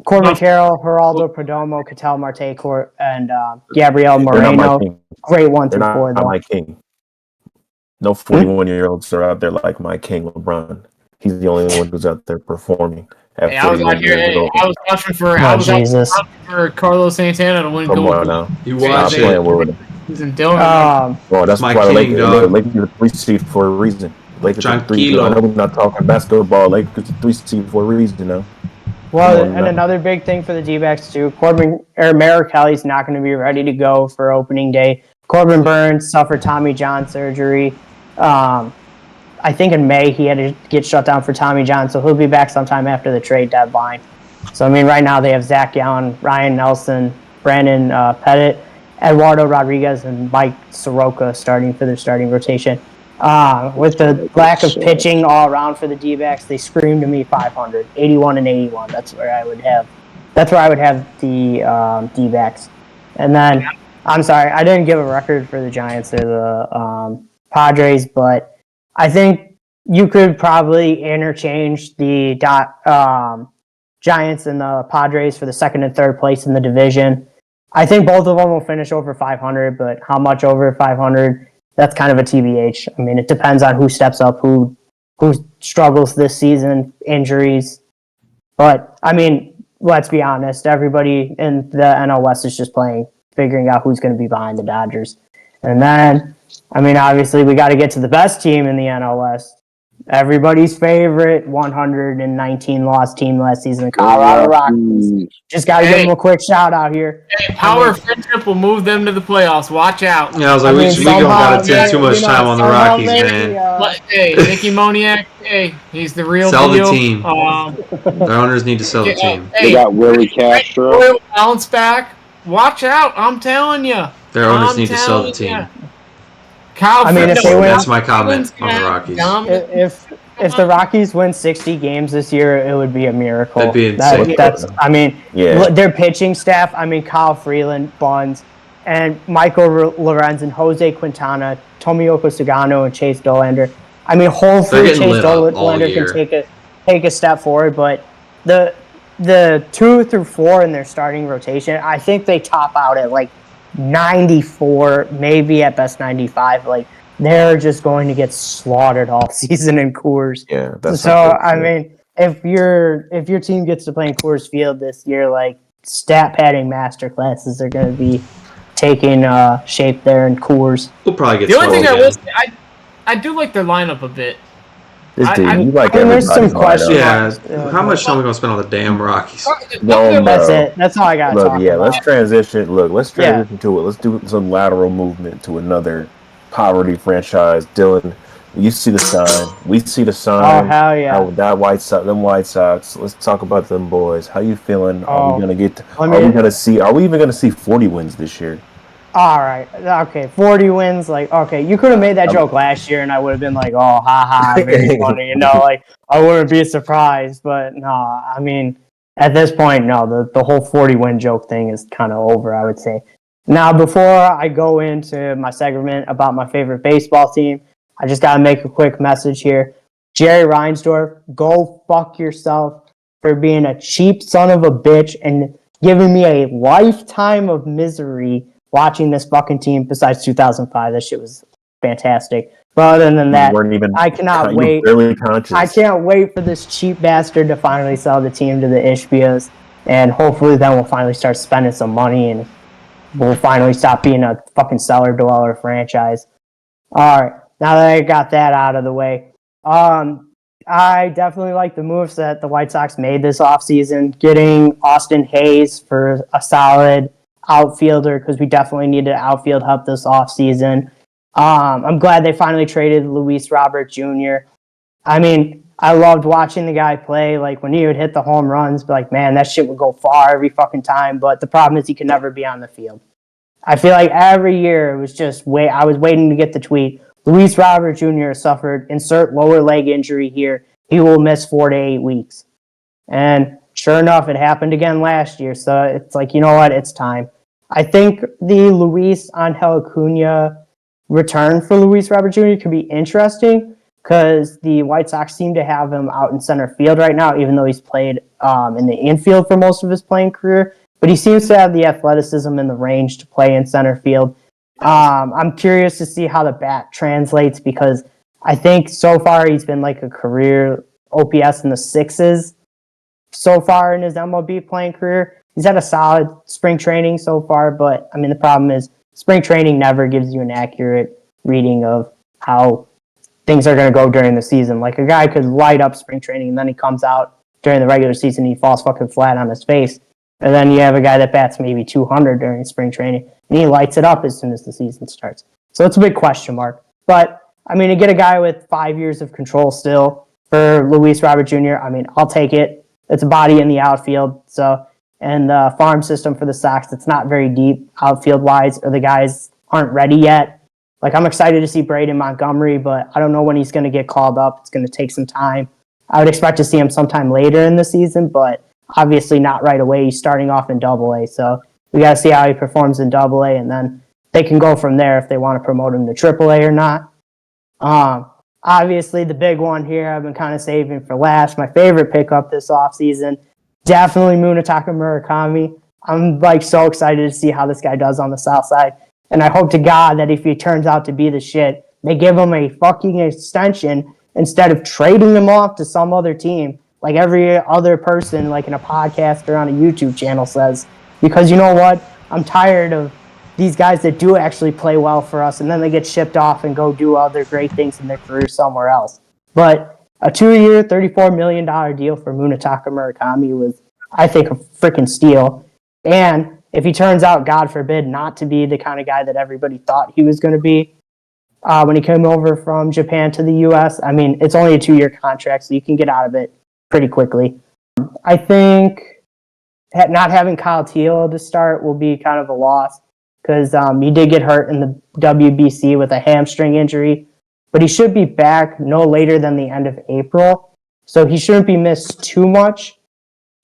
Corbin Carroll, Geraldo Perdomo, Ketel Marte, and Gabriel They're not my Moreno. king. Great 1 They're through 4, not though. my king. No 41-year-olds are out there like my king LeBron. He's the only one who's out there performing at Hey, I was out 41 here. years Hey, old. I was vouching for. Oh, I was out Jesus. vouching for Carlos Santana to win Come gold. on now. You Stop watch playing it. with him. And Dylan. Well, that's my why the king, dog. Lakers are the 3 seed for a reason. Lakers are the 3 seed. I know Tranquilo. we're not talking basketball. Lakers are 3 seed for a reason now. Well, Come on and now. another big thing for the D-backs too, Merrick Kelly's not going to be ready to go for opening day. Corbin Burns suffered Tommy John surgery. I think in May he had to get shut down for Tommy John, so he'll be back sometime after the trade deadline. So, I mean, right now they have Zach Gallen, Ryan Nelson, Brandon Pettit, Eduardo Rodriguez, and Mike Soroka starting for their starting rotation. With the lack of pitching all around for the D-backs, they screamed to me 500, 81 and 81. That's where I would have the D-backs. And then, I'm sorry, I didn't give a record for the Giants or the Padres, but I think you could probably interchange the Giants and the Padres for the second and third place in the division. I think both of them will finish over 500, but how much over 500? That's kind of a TBH. I mean, it depends on who steps up, who struggles this season, injuries. But I mean, let's be honest. Everybody in the NL West is just figuring out who's going to be behind the Dodgers. And then, I mean, obviously, we got to get to the best team in the NL West. Everybody's favorite 119 loss team last season, the Colorado Rockies. Just got to give them a quick shout out here. Hey, power friendship will move them to the playoffs. Watch out. Yeah, I was like, we don't gotta spend too much time on the Rockies, maybe, man. Hey, Nicky Moniak. Hey, he's the real Sell the deal. team. Their owners need to sell the team. They got Willie Castro. Royal bounce back. Watch out. I'm telling you. Their owners need to sell the team. Kyle, I mean, if they win, that's my comment on the Rockies. If the Rockies win 60 games this year, it would be a miracle. That'd be insane. I mean, their pitching staff, I mean, Kyle Freeland, Buns, and Michael Lorenz and Jose Quintana, Tomioka Sugano, and Chase Dollander. I mean, hopefully Chase Dollander can take a step forward, but the 2 through 4 in their starting rotation, I think they top out at like 94, maybe at best 95. Like, they're just going to get slaughtered all season in Coors. Yeah, that's so. I mean, if your team gets to play in Coors Field this year, like, stat padding master classes are going to be taking shape there in Coors. We'll probably get the only thing again. I will say, I do like their lineup a bit. There's some questions. Yeah, how much time are we gonna spend on the damn Rockies? No, that's it. That's all I got. Let's transition. Let's transition to it. Let's do some lateral movement to another poverty franchise. Dylan, you see the sign. We see the sign. Oh, hell yeah! That White Sox. Let's talk about them boys. How you feeling? Are we even gonna see 40 wins this year? All right. Okay. 40 wins. Like, okay, you could have made that joke last year, and I would have been like, oh, haha, very funny. Like, I wouldn't be surprised. But no, I mean, at this point, no, the whole 40 win joke thing is kind of over, I would say. Now, before I go into my segment about my favorite baseball team, I just got to make a quick message here. Jerry Reinsdorf, go fuck yourself for being a cheap son of a bitch and giving me a lifetime of misery watching this fucking team. Besides 2005, that shit was fantastic. But other than that, I cannot wait. I can't wait for this cheap bastard to finally sell the team to the Ishbias, and hopefully then we'll finally start spending some money and we'll finally stop being a fucking cellar dweller franchise. All right, now that I got that out of the way, I definitely like the moves that the White Sox made this offseason, getting Austin Hayes for a solid outfielder because we definitely needed outfield help this offseason. I'm glad they finally traded Luis Robert Jr. I mean, I loved watching the guy play. Like, when he would hit the home runs, like, man, that shit would go far every fucking time. But the problem is he could never be on the field. I feel like every year it was just I was waiting to get the tweet. Luis Robert Jr. suffered insert lower leg injury here. He will miss 4 to 8 weeks. And sure enough, it happened again last year. So it's like, you know what? It's time. I think the Luis Angel Acuna return for Luis Robert Jr. could be interesting, because the White Sox seem to have him out in center field right now, even though he's played in the infield for most of his playing career. But he seems to have the athleticism and the range to play in center field. I'm curious to see how the bat translates because I think so far he's been like a career OPS in the sixes so far in his MLB playing career. He's had a solid spring training so far, but I mean, the problem is spring training never gives you an accurate reading of how things are going to go during the season. Like a guy could light up spring training and then he comes out during the regular season and he falls fucking flat on his face. And then you have a guy that bats maybe 200 during spring training and he lights it up as soon as the season starts. So it's a big question mark. But I mean, to get a guy with 5 years of control still for Luis Robert Jr., I mean, I'll take it. It's a body in the outfield. So, and the farm system for the Sox, it's not very deep outfield wise, or the guys aren't ready yet. Like, I'm excited to see Braden Montgomery, but I don't know when he's going to get called up. It's going to take some time. I would expect to see him sometime later in the season, but obviously not right away. He's starting off in Double-A, so we got to see how he performs in Double-A, and then they can go from there if they want to promote him to Triple-A or not. Obviously, the big one here I've been kind of saving for last. My favorite pickup this offseason, definitely Munetaka Murakami. I'm like so excited to see how this guy does on the South Side. And I hope to God that if he turns out to be the shit, they give him a fucking extension instead of trading him off to some other team, like every other person, like in a podcast or on a YouTube channel says. Because you know what? I'm tired of these guys that do actually play well for us, and then they get shipped off and go do other great things in their career somewhere else. But a 2-year, $34 million deal for Munetaka Murakami was, I think, a freaking steal. And if he turns out, God forbid, not to be the kind of guy that everybody thought he was going to be when he came over from Japan to the U.S., I mean, it's only a 2-year contract, so you can get out of it pretty quickly. I think not having Kyle Teel to start will be kind of a loss because he did get hurt in the WBC with a hamstring injury, but he should be back no later than the end of April, so he shouldn't be missed too much.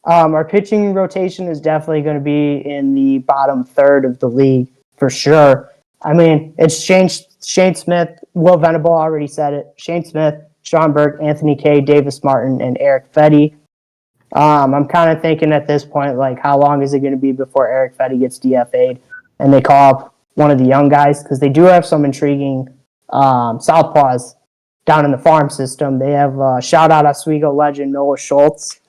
Our pitching rotation is definitely going to be in the bottom third of the league for sure. I mean, it's Shane Smith, Will Venable already said it, Shane Smith, Sean Burke, Anthony Kay, Davis Martin, and Eric Fetty. I'm kind of thinking at this point, like, how long is it going to be before Eric Fetty gets DFA'd and they call up one of the young guys? Because they do have some intriguing southpaws down in the farm system. They have shout-out Oswego legend Noah Schultz,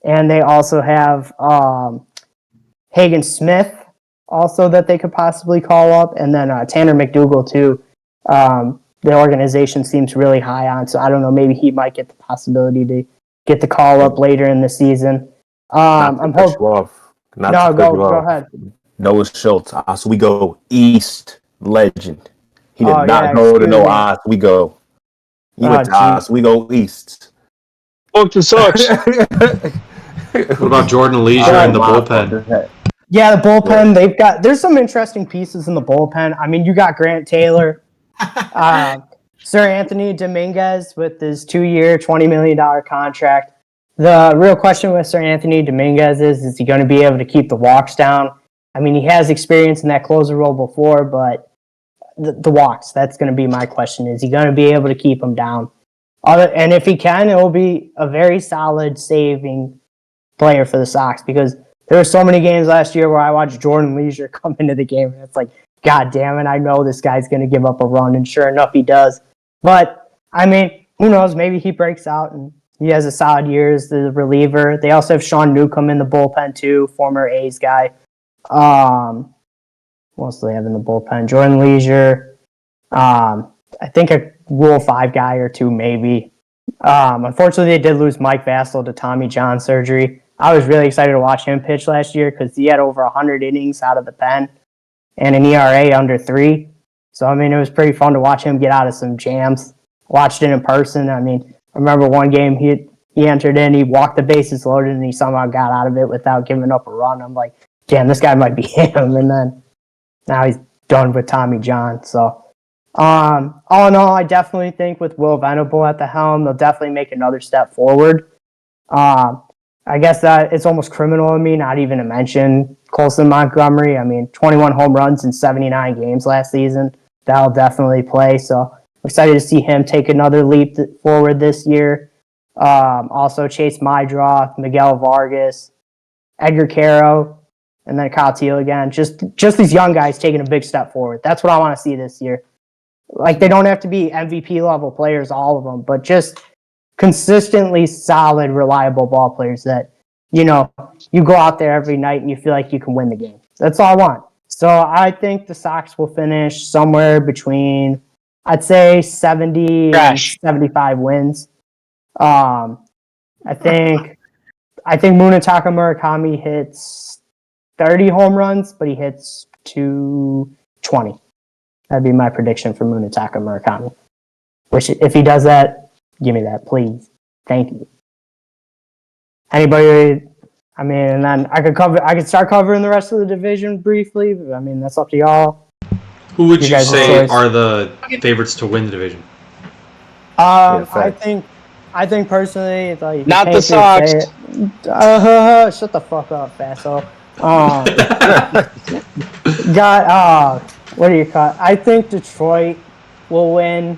and they also have Hagen Smith also that they could possibly call up, and then Tanner McDougal too. The organization seems really high on, so I don't know, maybe he might get the possibility to get the call up later in the season. I'm hoping. Go ahead. Noah Schultz, Oswego East legend. He did not go to no Oswego. He went to Oswego East. Fuck the Sox. What about Jordan Leisure in the bullpen? Yeah, the bullpen, there's some interesting pieces in the bullpen. I mean, you got Grant Taylor, Sir Anthony Dominguez with his 2-year, $20 million contract. The real question with Sir Anthony Dominguez is he going to be able to keep the walks down? I mean, he has experience in that closer role before, but the walks, that's going to be my question. Is he going to be able to keep them down? And if he can, it will be a very solid saving player for the Sox, because there were so many games last year where I watched Jordan Leisure come into the game, and it's like, God damn it, I know this guy's going to give up a run, and sure enough, he does. But, I mean, who knows? Maybe he breaks out, and he has a solid year as the reliever. They also have Sean Newcomb in the bullpen, too, former A's guy. What else do they have in the bullpen? Jordan Leisure. I think a Rule 5 guy or two, maybe. Unfortunately, they did lose Mike Vassell to Tommy John surgery. I was really excited to watch him pitch last year because he had over 100 innings out of the pen and an ERA under 3. So, I mean, it was pretty fun to watch him get out of some jams. Watched it in person. I mean, I remember one game he entered in, he walked the bases loaded, and he somehow got out of it without giving up a run. I'm like, damn, this guy might be him. And then now he's done with Tommy John. So, all in all, I definitely think with Will Venable at the helm, they'll definitely make another step forward. I guess that it's almost criminal of me not even to mention Colson Montgomery. I mean, 21 home runs in 79 games last season. That'll definitely play. So Excited to see him take another leap forward this year. Also, Chase Mydroth, Miguel Vargas, Edgar Caro, and then Kyle Teal again. Just these young guys taking a big step forward. That's what I want to see this year. Like, they don't have to be MVP level players, all of them, but just consistently solid, reliable ball players that, you go out there every night and you feel like you can win the game. That's all I want. So I think the Sox will finish somewhere between, I'd say, 70 and 75 wins. I think Munetaka Murakami hits 30 home runs, but he hits 220. That'd be my prediction for Munetaka Murakami. Which, if he does that, give me that, please. Thank you. Anybody? I mean, and then I could start covering the rest of the division briefly. But I mean, that's up to y'all. Who would you say are the favorites to win the division? I think personally, like, not the Sox. Shut the fuck up, Faso. What do you call it? I think Detroit will win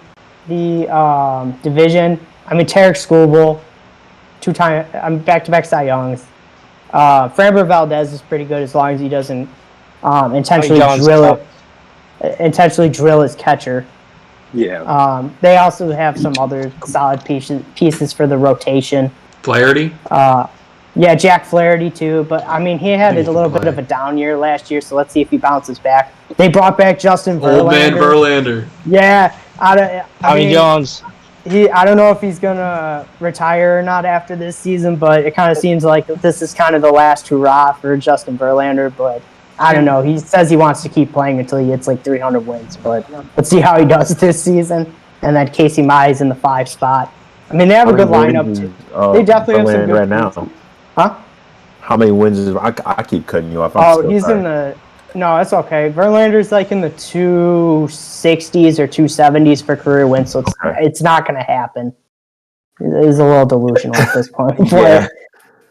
the division. I mean, Tarek Skubal, two-time, back-to-back Cy Youngs. Framber Valdez is pretty good as long as he doesn't intentionally drill his catcher. Yeah. They also have some other solid pieces for the rotation. Flaherty? Yeah, Jack Flaherty too. But I mean, he had a little bit of a down year last year, so let's see if he bounces back. They brought back Justin Verlander. Old man Verlander. Yeah, Tommy Jones. I don't know if he's gonna retire or not after this season, but it kind of seems like this is kind of the last hurrah for Justin Verlander. But I don't know. He says he wants to keep playing until he hits like 300 wins. But let's see how he does this season. And then Casey Mize in the 5 spot. I mean, they have a good lineup too. They definitely have some good right now. Huh? How many wins is? I keep cutting you off. He's in the. No, that's okay. Verlander's like in the 260s or 270s for career wins, so it's not going to happen. It's a little delusional at this point. Yeah.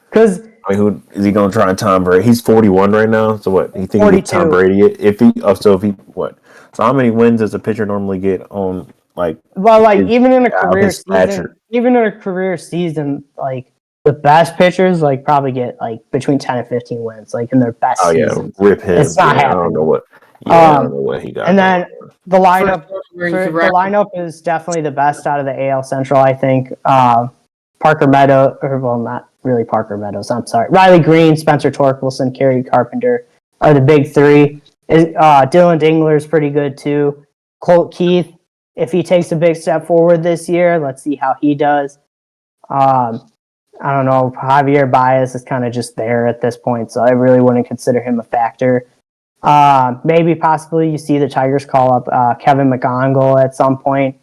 Because I mean, who is he going to try and Tom Brady? He's 41 right now. So what? You think he get Tom Brady? What? So how many wins does a pitcher normally get on like? Well, like even in a career season, like the best pitchers like probably get like between 10 and 15 wins, like in their best seasons. Rip him. It's not happening. I don't know what. I don't know what he got. And then the lineup is definitely the best out of the AL Central, I think. Parker Meadows, not really Parker Meadows. I'm sorry. Riley Green, Spencer Torkelson, Kerry Carpenter are the big three. Dylan Dingler is pretty good too. Colt Keith, if he takes a big step forward this year, let's see how he does. I don't know. Javier Baez is kind of just there at this point, so I really wouldn't consider him a factor. Maybe possibly you see the Tigers call up Kevin McGonigal at some point.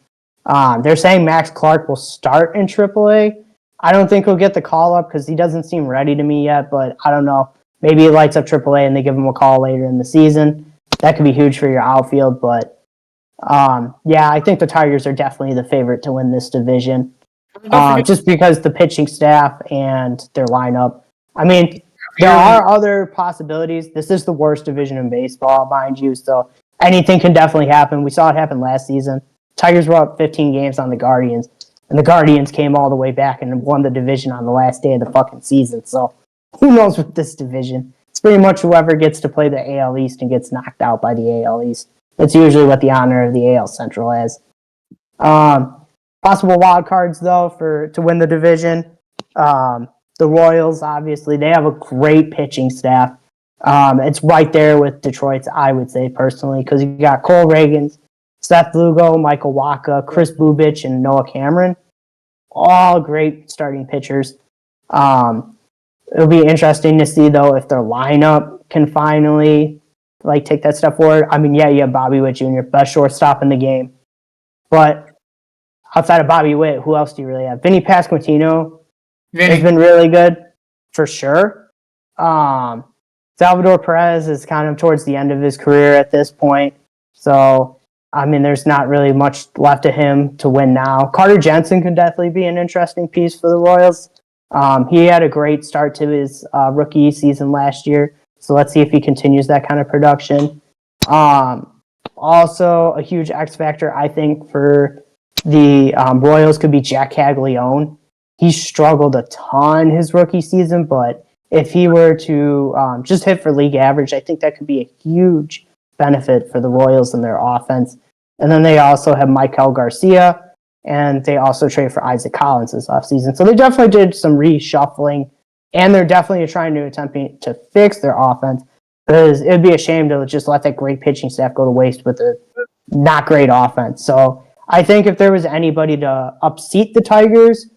They're saying Max Clark will start in AAA. I don't think he'll get the call up because he doesn't seem ready to me yet, but I don't know. Maybe he lights up AAA and they give him a call later in the season. That could be huge for your outfield, but yeah, I think the Tigers are definitely the favorite to win this division. Just because the pitching staff and their lineup. I mean, there are other possibilities. This is the worst division in baseball, mind you, so anything can definitely happen. We saw it happen last season. Tigers were up 15 games on the Guardians, and the Guardians came all the way back and won the division on the last day of the fucking season. So who knows with this division? It's pretty much whoever gets to play the AL East and gets knocked out by the AL East. That's usually what the honor of the AL Central has. Possible wild cards, though, to win the division. The Royals, obviously, they have a great pitching staff. It's right there with Detroit's, I would say, personally, because you got Cole Reagans, Seth Lugo, Michael Wacha, Chris Bubich, and Noah Cameron. All great starting pitchers. It'll be interesting to see, though, if their lineup can finally take that step forward. I mean, yeah, you have Bobby Witt Jr., best shortstop in the game. But outside of Bobby Witt, who else do you really have? Vinny Pasquantino has been really good, for sure. Salvador Perez is kind of towards the end of his career at this point. So, I mean, there's not really much left of him to win now. Carter Jensen could definitely be an interesting piece for the Royals. He had a great start to his rookie season last year. So let's see if he continues that kind of production. Also, a huge X factor, I think, for the Royals could be Jack Caglione. He struggled a ton his rookie season, but if he were to just hit for league average, I think that could be a huge benefit for the Royals and their offense. And then they also have Michael Garcia, and they also traded for Isaac Collins this offseason. So they definitely did some reshuffling, and they're definitely trying to attempt to fix their offense, because it would be a shame to just let that great pitching staff go to waste with a not great offense. So I think if there was anybody to upseat the Tigers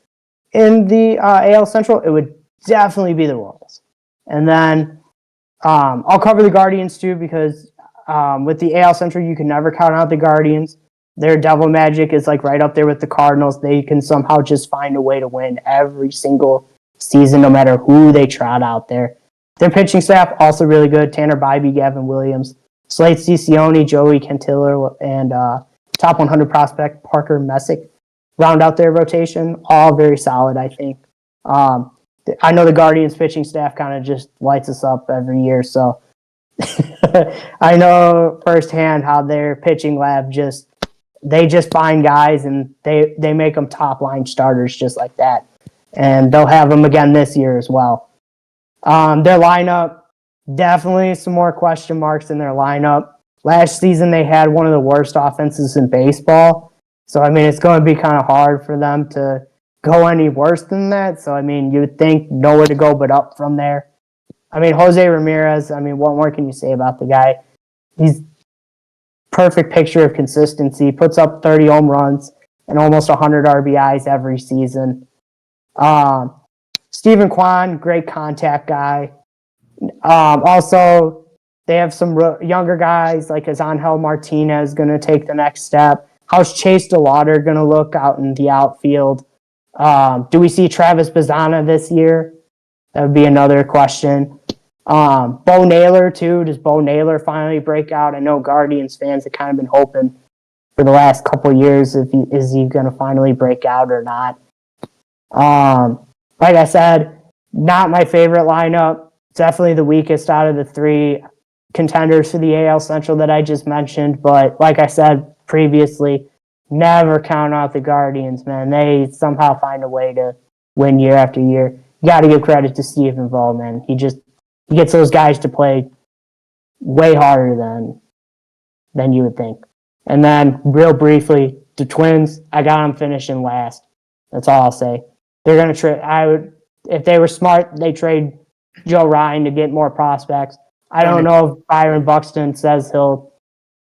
in the AL Central, it would definitely be the Royals. And then I'll cover the Guardians too, because with the AL Central, you can never count out the Guardians. Their devil magic is like right up there with the Cardinals. They can somehow just find a way to win every single season, no matter who they trot out there. Their pitching staff also really good. Tanner Bybee, Gavin Williams, Slade Ciccione, Joey Cantillo, and top 100 prospect Parker Messick round out their rotation. All very solid, I think. I know the Guardians pitching staff kind of just lights us up every year, so I know firsthand how their pitching lab just find guys and they make them top line starters just like that, and they'll have them again this year as well. Their lineup, definitely some more question marks in their lineup. Last season they had one of the worst offenses in baseball, so I mean it's going to be kind of hard for them to go any worse than that. So I mean you would think nowhere to go but up from there. I mean, Jose Ramirez, I mean, what more can you say about the guy? He's perfect picture of consistency, puts up 30 home runs and almost 100 RBIs every season. Stephen Kwan, great contact guy. Also, they have some younger guys like Angel Martinez going to take the next step. How's Chase DeLauder going to look out in the outfield? Do we see Travis Bazzana this year? That would be another question. Bo Naylor, too. Does Bo Naylor finally break out? I know Guardians fans have kind of been hoping for the last couple of years is he going to finally break out or not. Like I said, not my favorite lineup. Definitely the weakest out of the three contenders for the AL Central that I just mentioned. But like I said previously, never count out the Guardians, man. They somehow find a way to win year after year. You got to give credit to Stephen Voll, man. He gets those guys to play way harder than you would think. And then, real briefly, the Twins, I got them finishing last. That's all I'll say. They're going to trade. If they were smart, they trade Joe Ryan to get more prospects. I don't know if Byron Buxton says he'll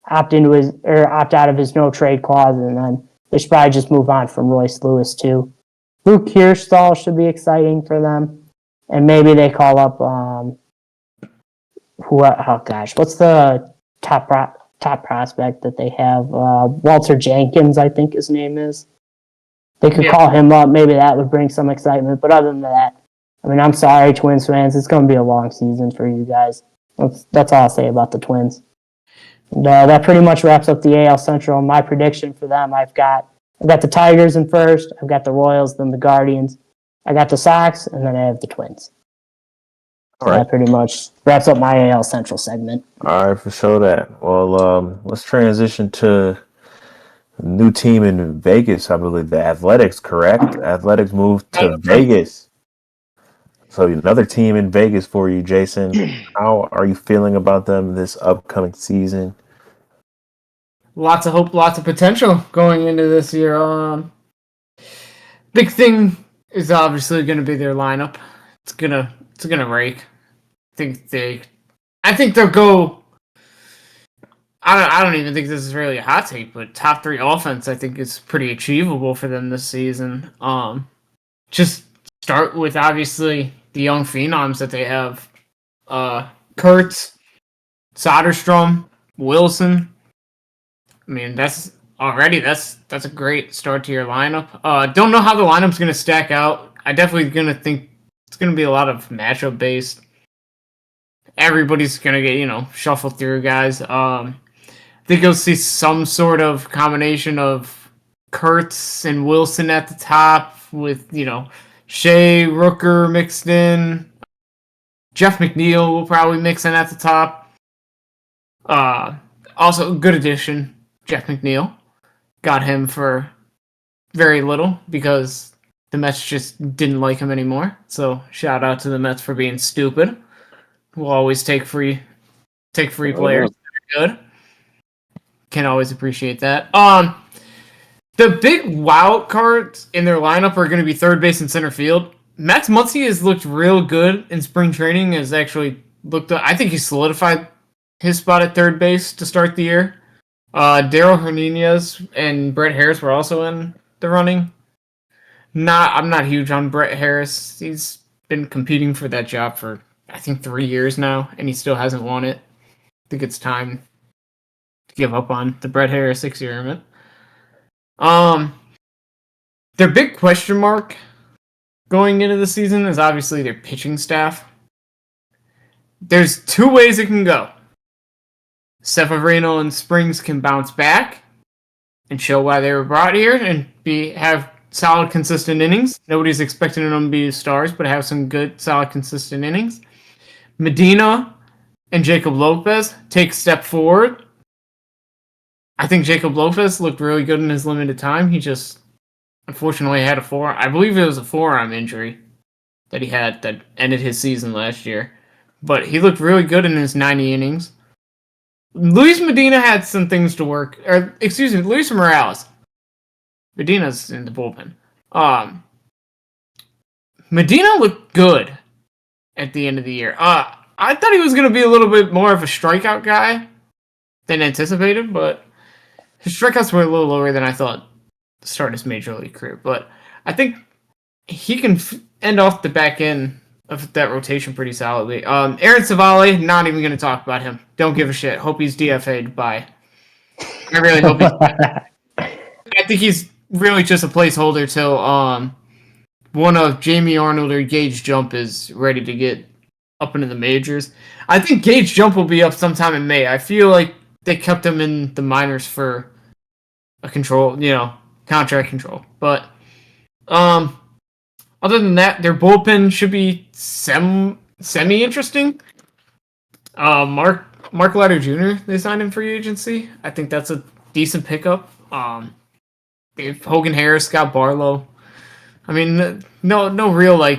opt out of his no trade clause, and then they should probably just move on from Royce Lewis too. Luke Kirschstall should be exciting for them, and maybe they call up what's the top prospect that they have? Walter Jenkins, I think his name is. They could call him up. Maybe that would bring some excitement. But other than that, I mean, I'm sorry, Twins fans. It's going to be a long season for you guys. That's all I'll say about the Twins. And, that pretty much wraps up the AL Central. My prediction for them, I've got the Tigers in first. I've got the Royals, then the Guardians. I got the Sox, and then I have the Twins. So all right. That pretty much wraps up my AL Central segment. All right, for sure that. Well, let's transition to a new team in Vegas. I believe the Athletics, correct? Athletics moved to Vegas. So another team in Vegas for you, Jason. How are you feeling about them this upcoming season? Lots of hope, lots of potential going into this year. Big thing is obviously going to be their lineup. It's gonna rake. I think they'll go. I don't even think this is really a hot take, but top 3 offense I think is pretty achievable for them this season. Just start with obviously the young phenoms that they have. Kurtz, Soderstrom, Wilson. I mean, that's a great start to your lineup. Don't know how the lineup's going to stack out. I definitely going to think it's going to be a lot of matchup based. Everybody's going to get, shuffled through guys. I think you'll see some sort of combination of Kurtz and Wilson at the top with, Shea, Rooker mixed in. Jeff McNeil will probably mix in at the top. Also, good addition, Jeff McNeil. Got him for very little because the Mets just didn't like him anymore. So shout out to the Mets for being stupid. We'll always take free players that are good. Can always appreciate that. The big wild cards in their lineup are going to be third base and center field. Max Muncy has looked real good in spring training. Has actually looked. I think he solidified his spot at third base to start the year. Daryl Hernandez and Brett Harris were also in the running. I'm not huge on Brett Harris. He's been competing for that job for I think 3 years now, and he still hasn't won it. I think it's time to give up on the Brett Harris experiment. Their big question mark going into the season is obviously their pitching staff. There's 2 ways it can go. Severino and Springs can bounce back and show why they were brought here and have solid, consistent innings. Nobody's expecting them to be stars, but have some good, solid, consistent innings. Medina and Jacob Lopez take a step forward. I think Jacob Lopez looked really good in his limited time. He just unfortunately had I believe it was a forearm injury that he had that ended his season last year. But he looked really good in his 90 innings. Luis Medina had some things to work. Luis Morales. Medina's in the bullpen. Medina looked good at the end of the year. I thought he was going to be a little bit more of a strikeout guy than anticipated, but his strikeouts were a little lower than I thought to start his major league career. But I think he can end off the back end of that rotation pretty solidly. Aaron Savale, not even going to talk about him. Don't give a shit. Hope he's DFA'd. Bye. I really hope he's I think he's really just a placeholder till one of Jamie Arnold or Gage Jump is ready to get up into the majors. I think Gage Jump will be up sometime in May. I feel like they kept him in the minors for a contract control. But other than that, their bullpen should be semi-interesting. Mark Leiter Jr., they signed in free agency. I think that's a decent pickup. They have Hogan Harris, Scott Barlow. I mean, no real,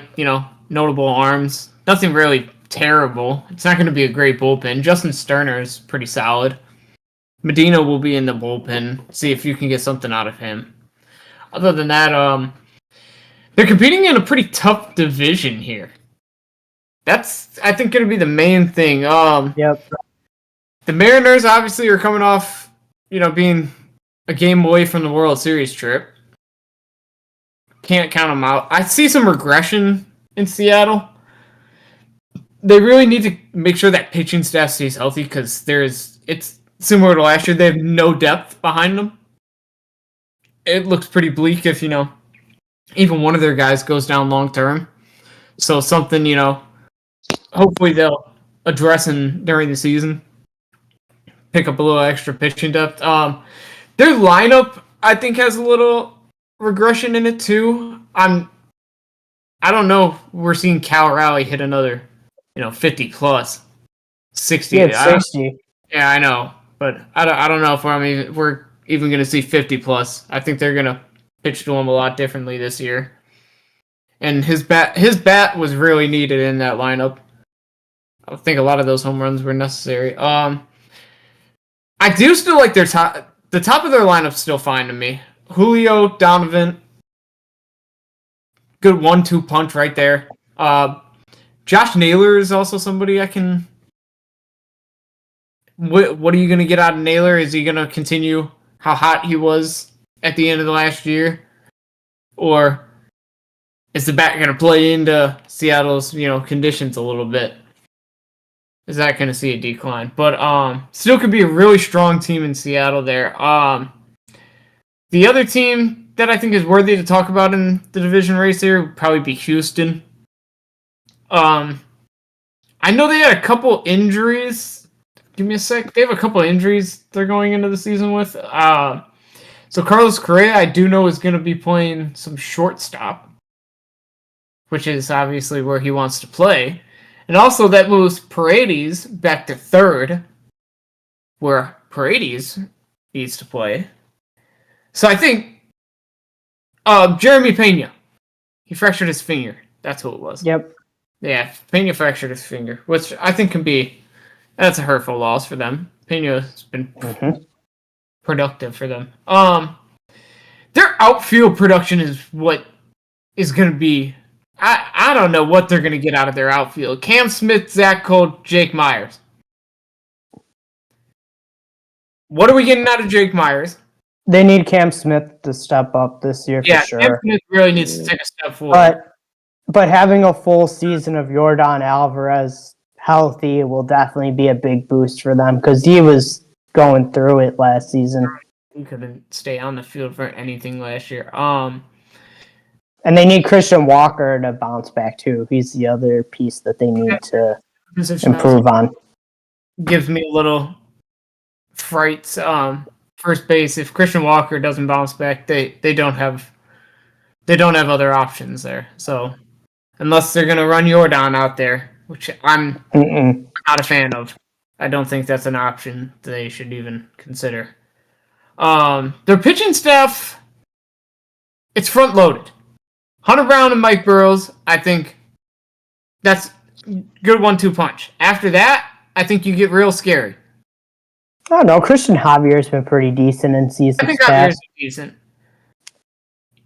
notable arms. Nothing really terrible. It's not going to be a great bullpen. Justin Sterner is pretty solid. Medina will be in the bullpen. See if you can get something out of him. Other than that, they're competing in a pretty tough division here. That's, I think, going to be the main thing. Yep. The Mariners obviously are coming off, being a game away from the World Series trip. Can't count them out. I see some regression in Seattle. They really need to make sure that pitching staff stays healthy because it's similar to last year. They have no depth behind them. It looks pretty bleak if, even one of their guys goes down long term. So something, hopefully they'll address during the season. Pick up a little extra pitching depth. Their lineup, I think, has a little regression in it too. I don't know. We're seeing Cal Raleigh hit another, 50 plus, 60. Yeah, 60. Yeah, I know, but I don't know if we're even going to see 50 plus. I think they're going to pitch to him a lot differently this year. And his bat was really needed in that lineup. I think a lot of those home runs were necessary. I do still like the top of their lineup's still fine to me. Julio, Donovan, good 1-2 punch right there. Josh Naylor is also somebody I can. What are you going to get out of Naylor? Is he going to continue how hot he was at the end of the last year? Or is the bat going to play into Seattle's, conditions a little bit? Is that going to see a decline? But still could be a really strong team in Seattle there. The other team that I think is worthy to talk about in the division race here would probably be Houston. I know they had a couple injuries. Give me a sec. They have a couple injuries they're going into the season with. So Carlos Correa, I do know, is going to be playing some shortstop, which is obviously where he wants to play. And also that moves Paredes back to third, where Paredes needs to play. So I think Jeremy Pena. He fractured his finger. That's who it was. Yep. Yeah, Pena fractured his finger, which I think can be... That's a hurtful loss for them. Pena's been productive for them. Their outfield production is what is going to be... I don't know what they're going to get out of their outfield. Cam Smith, Zach Cole, Jake Myers. What are we getting out of Jake Myers? They need Cam Smith to step up this year for sure. Cam Smith really needs to take a step forward. But having a full season of Yordan Alvarez healthy will definitely be a big boost for them because he was going through it last season. He couldn't stay on the field for anything last year. And they need Christian Walker to bounce back too. He's the other piece that they need to improve on. Gives me a little frights. First base, if Christian Walker doesn't bounce back, they don't have other options there. So unless they're gonna run Yordan out there, which I'm not a fan of, I don't think that's an option they should even consider. Their pitching staff, it's front loaded. Hunter Brown and Mike Burrows, I think that's good 1-2 punch. After that, I think you get real scary. I don't know. Christian Javier's been pretty decent in seasons I think past. Javier's decent.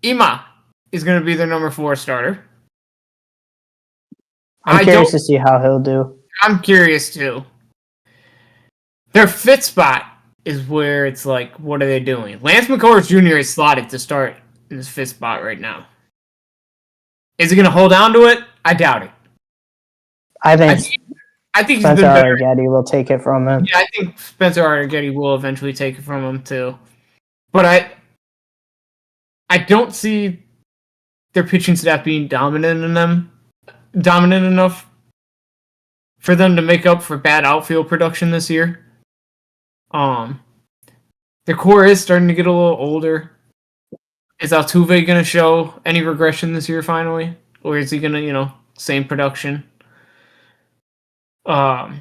Ima is going to be their number 4 starter. I'm curious to see how he'll do. I'm curious too. Their 5th spot is where it's like, what are they doing? Lance McCullers Jr. is slotted to start in his 5th spot right now. Is he going to hold on to it? I doubt it. I think he's Spencer been better. Arrighetti will take it from him. Yeah, I think Spencer Arrighetti will eventually take it from him too. But I don't see their pitching staff being dominant enough for them to make up for bad outfield production this year. Their core is starting to get a little older. Is Altuve going to show any regression this year finally? Or is he going to, same production? I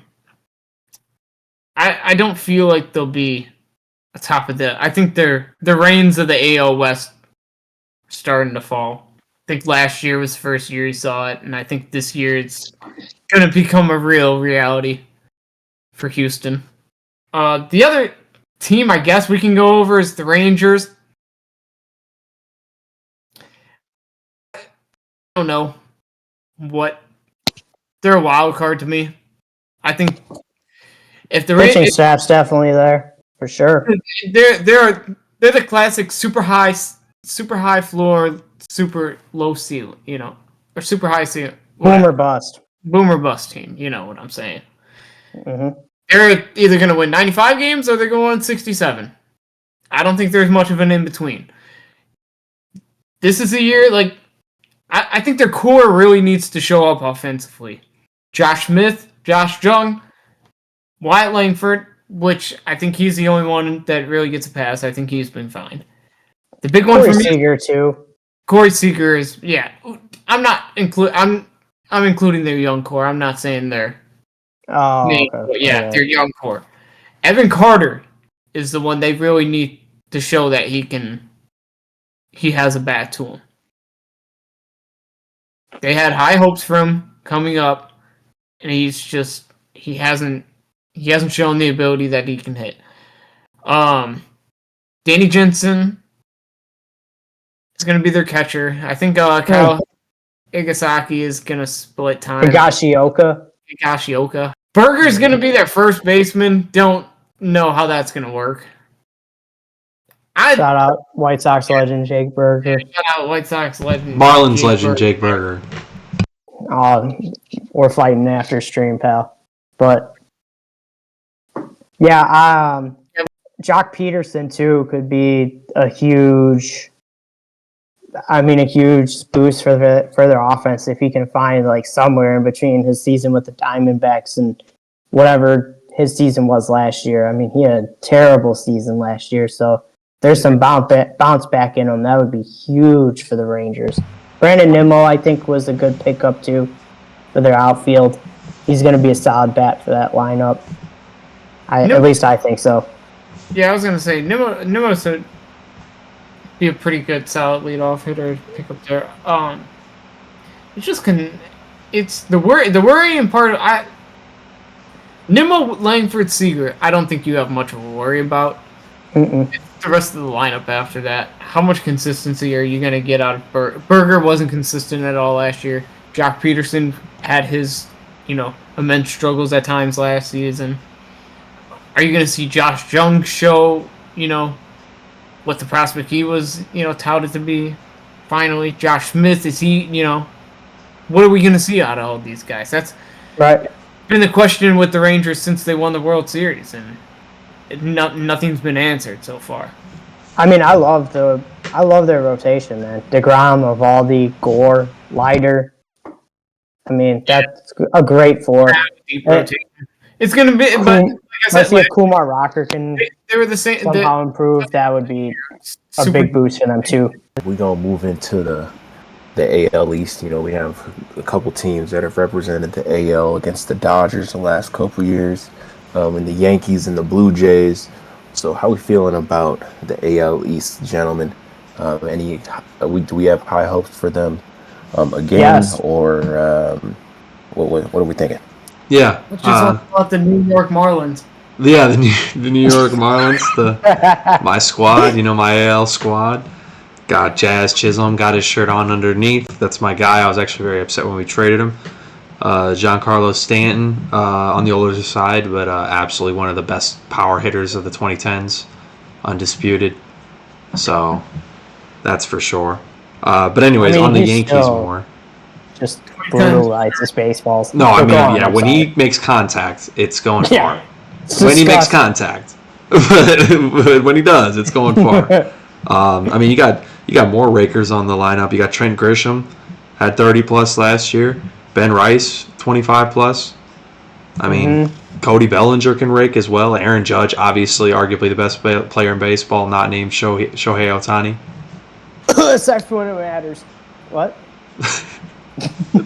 don't feel like they'll be atop of that. I think the reins of the AL West are starting to fall. I think last year was the first year you saw it, and I think this year it's going to become a real reality for Houston. The other team I guess we can go over is the Rangers. I don't know what... They're a wild card to me. I think if the pitching staff's definitely there for sure. They're the classic super high floor, super low ceiling, or super high ceiling. Boomer bust team. You know what I'm saying? Mm-hmm. They're either going to win 95 games or they're going to win 67. I don't think there's much of an in between. This is a year I think their core really needs to show up offensively. Josh Smith, Josh Jung, Wyatt Langford, which I think he's the only one that really gets a pass. I think he's been fine. The big one for me, Seager too. Corey Seager is I'm including their young core. I'm not saying they're okay. their young core. Evan Carter is the one they really need to show that he has a bat to him. They had high hopes for him coming up, and he hasn't shown the ability that he can hit. Danny Jensen is going to be their catcher. I think Kyle Igasaki is going to split time. Higashioka. Berger's going to be their first baseman. Don't know how that's going to work. Shout out White Sox legend Jake Berger. Shout out White Sox legend. Marlins legend Jake Berger. We're fighting after stream, pal. But yeah, Jock Peterson too could be a huge boost for their offense if he can find somewhere in between his season with the Diamondbacks and whatever his season was last year. I mean, he had a terrible season last year, so there's some bounce back in him. That would be huge for the Rangers. Brandon Nimmo, I think, was a good pickup too for their outfield. He's going to be a solid bat for that lineup. At least I think so. Yeah, I was going to say Nimmo's be a pretty good, solid leadoff hitter to pick up there. It's just it's the worrying part. Nimmo, Langford, Seager. I don't think you have much of a worry about. Mm-mm. The rest of the lineup after that. How much consistency are you going to get out of Berger? Wasn't consistent at all last year. Jock Peterson had his, immense struggles at times last season. Are you going to see Josh Jung show, what the prospect he was, touted to be? Finally, Josh Smith, is he, what are we going to see out of all these guys? That's Right. been the question with the Rangers since they won the World Series, and nothing's been answered so far. I mean, I love their rotation, man. DeGrom, Evaldi, Gore, Leiter. I mean, that's a great four. Deep rotation. It's going to be, but like I Let's see said, if Kumar Rocker can they were the same. somehow improve. That would be a big boost for them too. We're gonna move into the AL East. We have a couple teams that have represented the AL against the Dodgers the last couple years, and the Yankees and the Blue Jays. So how we feeling about the AL East, gentlemen? Do we have high hopes for them again, Yes. or what are we thinking? Yeah. Let's just talk about the New York Marlins. Yeah, the New York Marlins, my squad, my AL squad. Got Jazz Chisholm, got his shirt on underneath. That's my guy. I was actually very upset when we traded him. Giancarlo Stanton on the older side, but absolutely one of the best power hitters of the 2010s, undisputed. So that's for sure. But anyways, on the Yankees more. Just brutalizes his baseballs. No, I mean, when he makes contact, it's going far. When he makes contact, but when he does, it's going far. I mean, you got more rakers on the lineup. You got Trent Grisham, had 30 plus last year. Ben Rice, 25 plus. I mean, Cody Bellinger can rake as well. Aaron Judge, obviously, arguably the best player in baseball, not named Shohei Ohtani. Except when it matters. What? I'm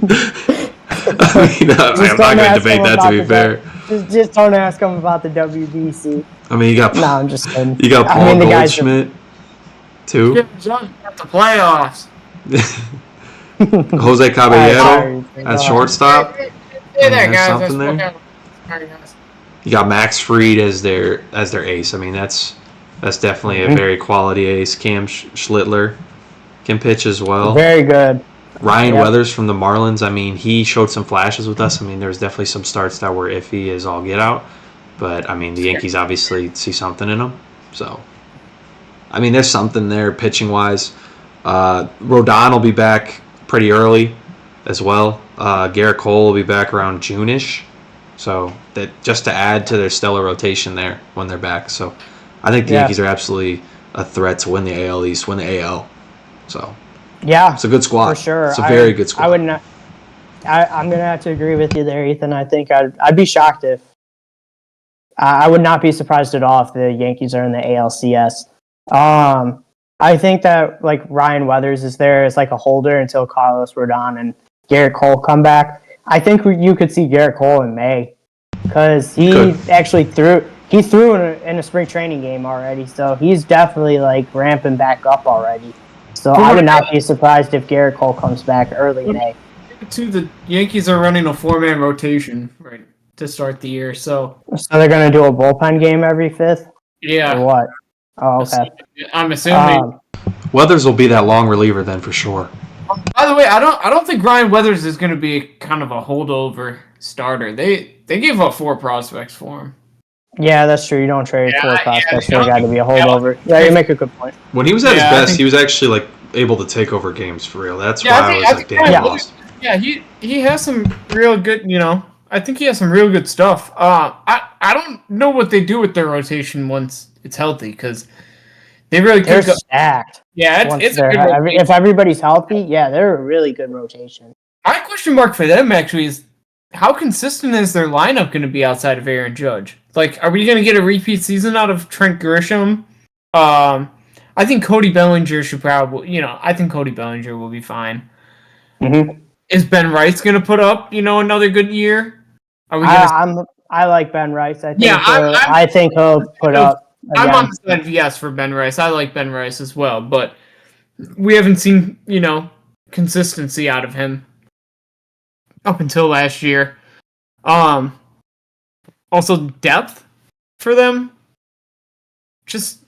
not going to debate that, to be fair. Just don't ask him about the WBC. I mean, you got No, I'm just kidding. You got Paul Goldschmidt, too. At the playoffs. Jose Caballero at shortstop. Say that, guys. Something there. You got Max Fried as their ace. I mean, that's definitely a very quality ace. Cam Schlittler can pitch as well. Very good. Ryan Weathers from the Marlins. I mean, he showed some flashes with us. I mean, there's definitely some starts that were iffy as all get out. But, I mean, the Yankees obviously see something in him. So, I mean, there's something there pitching-wise. Rodon will be back pretty early as well. Garrett Cole will be back around June-ish. So, that just to add to their stellar rotation there when they're back. So, I think the Yankees are absolutely a threat to win the AL East, win the AL. So, yeah, it's a good squad. For sure. It's a very good squad. I would not. I'm going to have to agree with you there, Ethan. I think I'd be shocked if. I would not be surprised at all if the Yankees are in the ALCS. I think that like Ryan Weathers is there as like a holder until Carlos Rodon and Garrett Cole come back. I think you could see Garrett Cole in May because he actually threw in a spring training game already. So he's definitely like ramping back up already. So I would not be surprised if Garrett Cole comes back early May. The Yankees are running a 4-man rotation right to start the year. So they're going to do a bullpen game every fifth? Yeah. Or what? Oh, okay. I'm assuming Weathers will be that long reliever then for sure. By the way, I don't think Ryan Weathers is going to be kind of a holdover starter. They gave up 4 prospects for him. Yeah, that's true. You don't trade 4 prospects for a guy to be a holdover. Yeah, you make a good point. When he was at his best, he was actually like able to take over games for real. That's why I was like, damn, he lost. Yeah, he has some real good, I think he has some real good stuff. I don't know what they do with their rotation once it's healthy because they really they're stacked. Yeah, it's a good if everybody's healthy, yeah, they're a really good rotation. My question mark for them actually is how consistent is their lineup going to be outside of Aaron Judge? Like, are we going to get a repeat season out of Trent Grisham? I think Cody Bellinger should probably, I think Cody Bellinger will be fine. Mm-hmm. Is Ben Rice going to put up, another good year? Are we I like Ben Rice. I think he'll put up I'm again. on the side of yes for Ben Rice. I like Ben Rice as well, but we haven't seen, consistency out of him up until last year. Also depth for them. Just,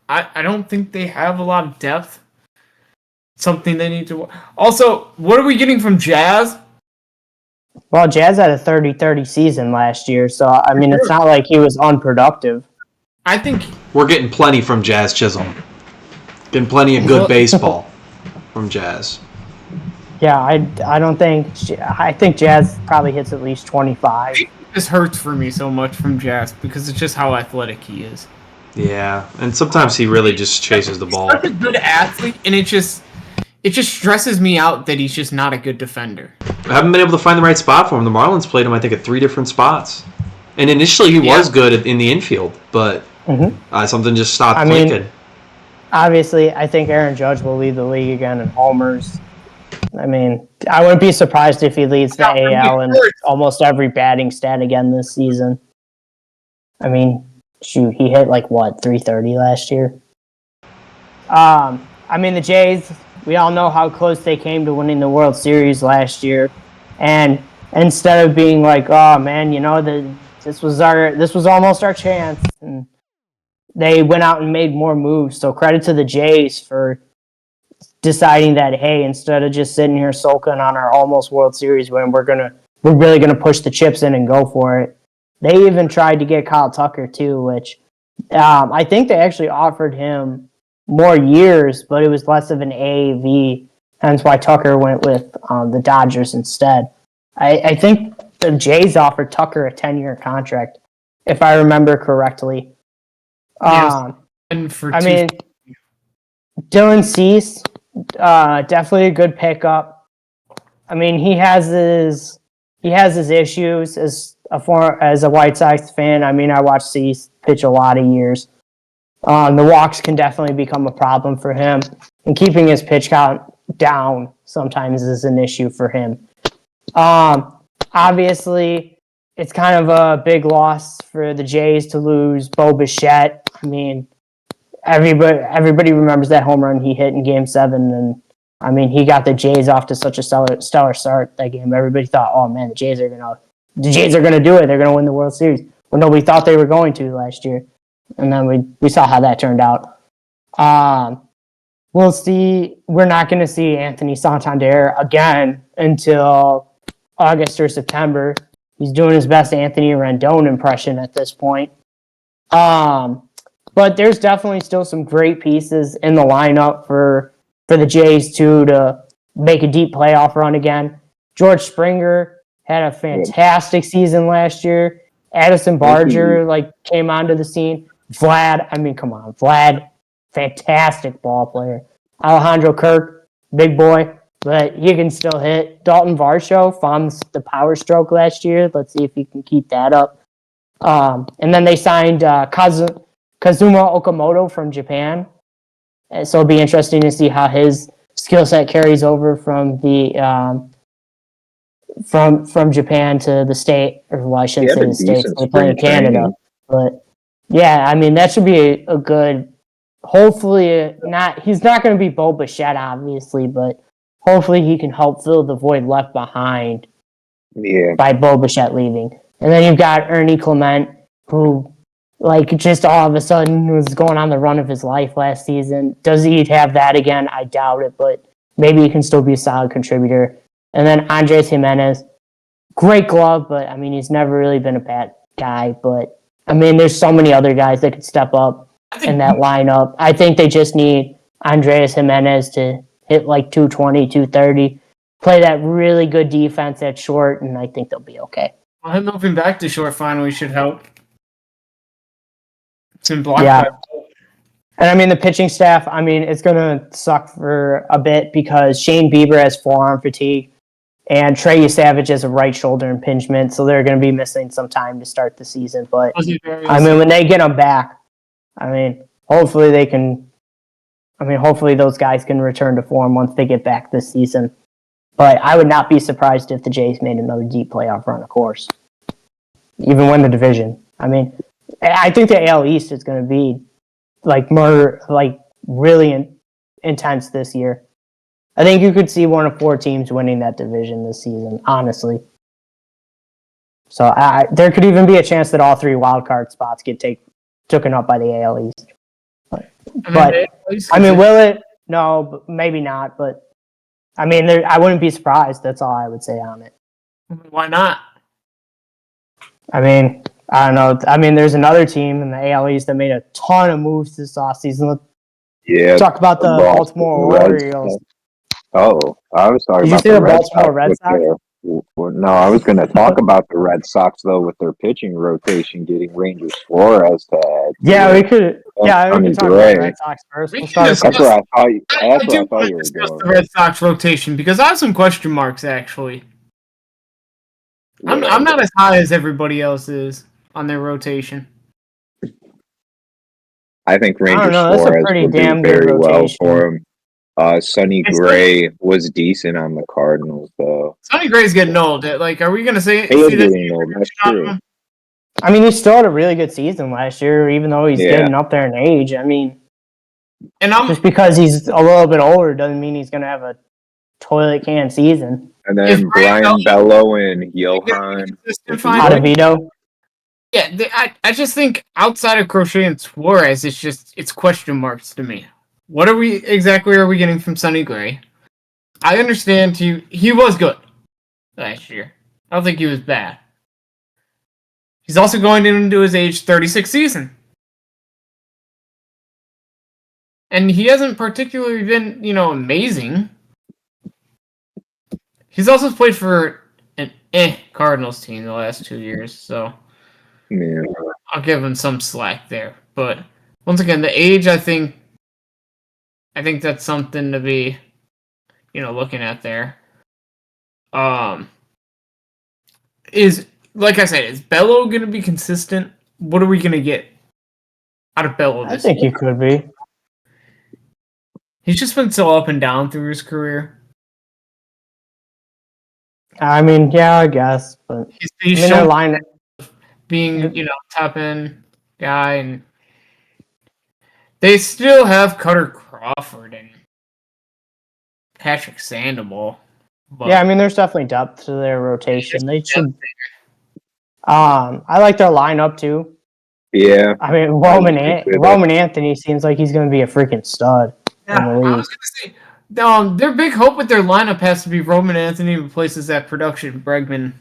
I don't think they have a lot of depth. Something they need to. Also, what are we getting from Jazz? Well, Jazz had a 30-30 season last year, so I mean, it's not like he was unproductive. I think We're getting plenty from Jazz Chisholm. Getting plenty of good baseball from Jazz. Yeah, I think Jazz probably hits at least 25. this hurts for me so much from Jazz because it's just how athletic he is. Yeah, and sometimes he really just chases the ball. He's such a good athlete, and it just stresses me out that he's just not a good defender. I haven't been able to find the right spot for him. The Marlins played him, I think, at 3 different spots. And initially he was good in the infield, but something just stopped clicking. Obviously, I think Aaron Judge will lead the league again in homers. I mean, I wouldn't be surprised if he leads the AL in almost every batting stat again this season. I mean, shoot, he hit 330 last year. I mean, the Jays, we all know how close they came to winning the World Series last year. And instead of being like, oh man, this was almost our chance, and they went out and made more moves. So credit to the Jays for deciding that, hey, instead of just sitting here sulking on our almost World Series win, we're really gonna push the chips in and go for it. They even tried to get Kyle Tucker too, which I think they actually offered him more years, but it was less of an AAV. Hence why Tucker went with the Dodgers instead. I think the Jays offered Tucker a 10-year contract, if I remember correctly. And for Dylan Cease, definitely a good pickup. I mean, he has his issues as a White Sox fan. I mean, I watched Cease pitch a lot of years. The walks can definitely become a problem for him, and keeping his pitch count down sometimes is an issue for him. Obviously, it's kind of a big loss for the Jays to lose Bo Bichette. I mean, everybody remembers that home run he hit in Game 7, and I mean, he got the Jays off to such a stellar start that game. Everybody thought, oh man, the Jays are gonna do it. They're gonna win the World Series. But nobody thought they were going to last year, and then we saw how that turned out. We'll see. We're not going to see Anthony Santander again until August or September. He's doing his best Anthony Rendon impression at this point. But there's definitely still some great pieces in the lineup for the Jays too to make a deep playoff run again. George Springer had a fantastic season last year. Addison Barger came onto the scene. Vlad, fantastic ball player. Alejandro Kirk, big boy, but he can still hit. Dalton Varsho found the power stroke last year. Let's see if he can keep that up. And then they signed Kazuma Okamoto from Japan. So it'll be interesting to see how his skill set carries over from the from Japan to the state, or well, I shouldn't say the States. They play in Canada, but yeah, I mean that should be a good. Hopefully, he's not going to be Bo Bichette, obviously, but hopefully he can help fill the void left behind by Bo Bichette leaving. And then you've got Ernie Clement, who just all of a sudden was going on the run of his life last season. Does he have that again? I doubt it, but maybe he can still be a solid contributor. And then Andres Jimenez, great glove, but I mean, he's never really been a bat guy. But I mean, there's so many other guys that could step up in that lineup. I think they just need Andres Jimenez to hit 220, 230, play that really good defense at short, and I think they'll be okay. Well, him moving back to short finally should help. It's been blocked by. And I mean, the pitching staff, I mean, it's going to suck for a bit because Shane Bieber has forearm fatigue and Trey Savage has a right shoulder impingement, so they're going to be missing some time to start the season. But, I mean, when they get them back, I mean, hopefully those guys can return to form once they get back this season. But I would not be surprised if the Jays made another deep playoff run, of course. Even win the division. I mean, I think the AL East is going to be like more like really intense this year. I think you could see one of 4 teams winning that division this season, honestly. So there could even be a chance that all 3 wild card spots get taken up by the AL East. But I mean, will it? No, maybe not. But I mean, I wouldn't be surprised. That's all I would say on it. Why not? I mean, I don't know. I mean, there's another team in the AL East that made a ton of moves this offseason. Yeah. Talk about the Baltimore Orioles. Oh, I was talking Did you about say the the Red Baltimore Sox. Red Sox? No, I was going to talk about the Red Sox though with their pitching rotation, getting Rangers Flores to add. Yeah, we could. Yeah, we Sonny could talk about the Red Sox first. We We'll can start That's where I thought. That's I where do I thought want you to were discuss going. the Red Sox rotation because I have some question marks actually. I'm not as high as everybody else is on their rotation. I think I don't Rangers know. That's a Flores pretty will do damn good very well rotation. for him. Sonny It's Gray was decent on the Cardinals, though. Sonny Gray's getting old. Like, are we gonna He is see this? getting old. That's true. I mean, he still had a really good season last year, even though he's Yeah. getting up there in age. I mean, And I'm just because he's a little bit older doesn't mean he's going to have a toilet can season. And If then Brian Brian Bello and Johan. consistent Out finally. of Vito. Yeah, I just think outside of Crochet and Suarez, it's question marks to me. What are we getting from Sonny Gray? I understand he was good last year. I don't think he was bad. He's also going into his age 36 season. And he hasn't particularly been, amazing. He's also played for an Cardinals team the last 2 years, so Yeah. I'll give him some slack there. But once again, the age, I think that's something to be, looking at there. Is like I said, is Bello going to be consistent? What are we going to get out of Bello I this think year? he could be. He's just been so up and down through his career. I mean, yeah, I guess. But He's their shown lineup. being, top end guy, and they still have Cutter Crawford and Patrick Sandoval. But Yeah, I mean, there's definitely depth to their rotation. They should. I like their lineup too. Yeah. I mean, Roman Anthony seems like he's going to be a freaking stud in the I league. was going to say, their big hope with their lineup has to be Roman Anthony replaces that production Bregman.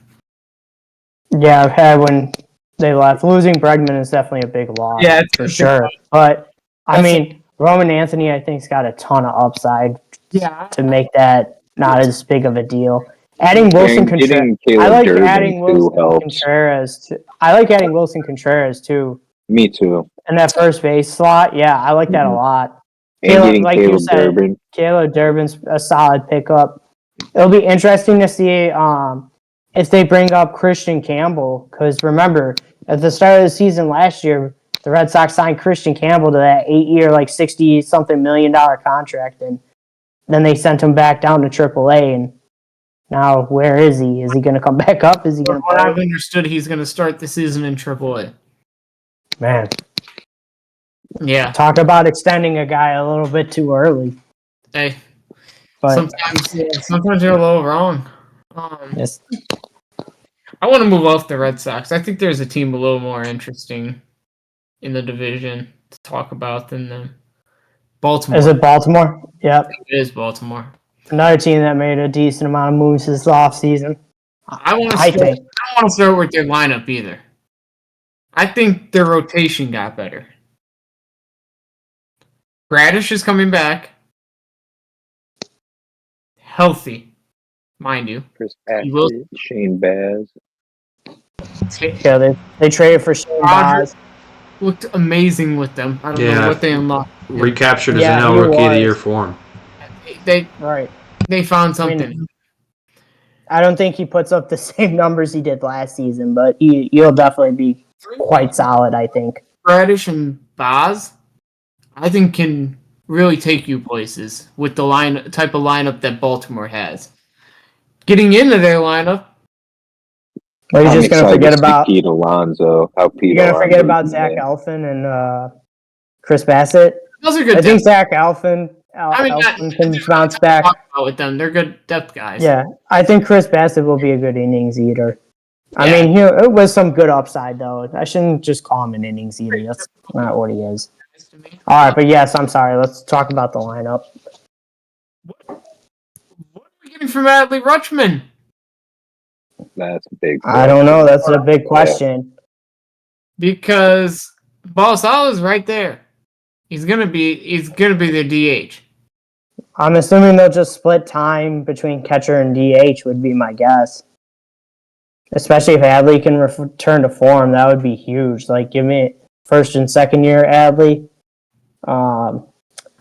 Yeah, I've had when they left. Losing Bregman is definitely a big loss. Yeah, it's for a big sure. loss. But I mean, Roman Anthony, I think's got a ton of upside. Yeah, to make that not as big of a deal. Adding Wilson Contreras, I like adding Wilson Contreras. I like adding Wilson Contreras too. Me too. In that first base slot, yeah, I like that a lot. And like you said, Caleb Durbin's a solid pickup. It'll be interesting to see if they bring up Christian Campbell, because remember, at the start of the season last year, the Red Sox signed Christian Campbell to that 8-year, like $60-something million contract, and then they sent him back down to AAA, and now where is he? Is he going to come back up? Is he going to what I've understood, he's going to start the season in AAA. Man, yeah. Talk about extending a guy a little bit too early. Hey, but sometimes you're a little wrong. Yes. I want to move off the Red Sox. I think there's a team a little more interesting in the division to talk about than them. Baltimore. Is it Baltimore? Yep. It is Baltimore. Another team that made a decent amount of moves this offseason. I don't want to start with their lineup either. I think their rotation got better. Bradish is coming back. Healthy, mind you. Chris Ashley, Shane Baz. Yeah, they traded for Shane Baz. Looked amazing with them. I don't know what they unlocked. Recaptured his NL Rookie of the Year form. They found something. I don't think he puts up the same numbers he did last season, but he'll definitely be quite solid, I think. Bradish and Baz, I think, can really take you places with the type of lineup that Baltimore has. Getting into their lineup, Well, you're I'm just gonna excited forget to see about Pete Alonso. How Pete you're gonna forget Alonso about can Zach win. Elfin and Chris Bassett. Those are good I think depth. Zach Elfin I mean, Elfin there's can not bounce to back. talk about with them. They're good depth guys. Yeah, I think Chris Bassett will be a good innings eater. I Yeah. mean, it was some good upside though. I shouldn't just call him an innings eater. That's not what he is. To me. All right, but yes, I'm sorry. Let's talk about the lineup. What are we getting from Adley Rutschman? That's a big. I don't know. That's a big question. Because Balsala's right there. He's gonna be the DH. I'm assuming they'll just split time between catcher and DH would be my guess. Especially if Adley can return to form, that would be huge. Like, give me first and second year Adley. Well,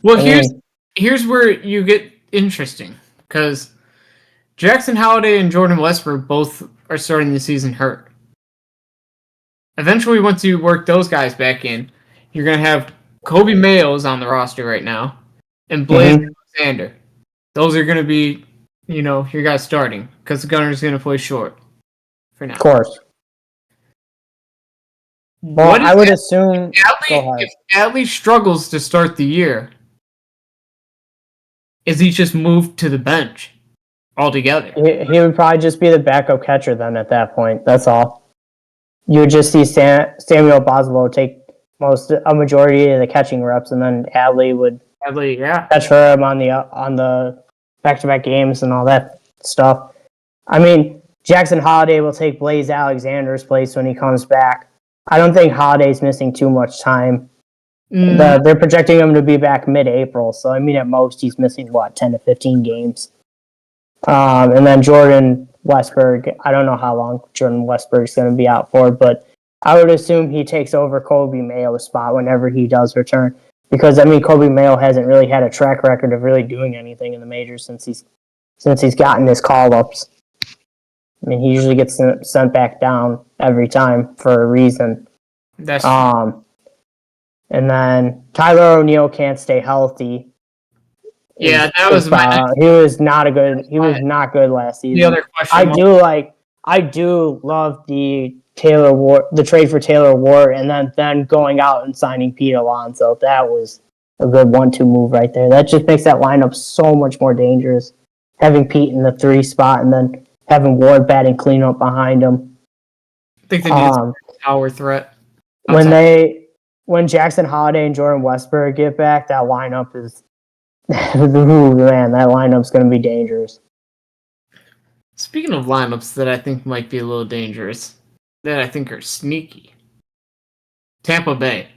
I here's where you get interesting because Jackson Holliday and Jordan Westbrook both are starting the season hurt. Eventually, once you work those guys back in, you're gonna have Kobe Mayo's on the roster right now, and Blaze Alexander. Those are gonna be, your guys starting because the Gunner's gonna play short for now. Of course. Well, I would assume. If Adley struggles to start the year, is he just moved to the bench altogether? He would probably just be the backup catcher then at that point. That's all. You would just see Samuel Boswell take a majority of the catching reps, and then Adley would catch for him on the back-to-back games and all that stuff. I mean, Jackson Holliday will take Blaze Alexander's place when he comes back. I don't think Holliday's missing too much time. They're projecting him to be back mid-April, so I mean at most he's missing 10 to 15 games. And then Jordan Westberg, I don't know how long Jordan Westberg's going to be out for, but I would assume he takes over Kobe Mayo's spot whenever he does return. Because I mean, Kobe Mayo hasn't really had a track record of really doing anything in the majors since he's gotten his call-ups. I mean, he usually gets sent back down every time for a reason. That's true. And then Tyler O'Neill can't stay healthy. Yeah, that was he was not good last season. The other question. I do love the trade for Taylor Ward, and then going out and signing Pete Alonso. That was a good 1-2 move right there. That just makes that lineup so much more dangerous. Having Pete in the 3 spot and then having Ward batting cleanup behind him. I think they need a power threat. When Jackson Holliday and Jordan Westberg get back, that lineup is ooh, man, that lineup's going to be dangerous. Speaking of lineups that I think might be a little dangerous, that I think are sneaky, Tampa Bay.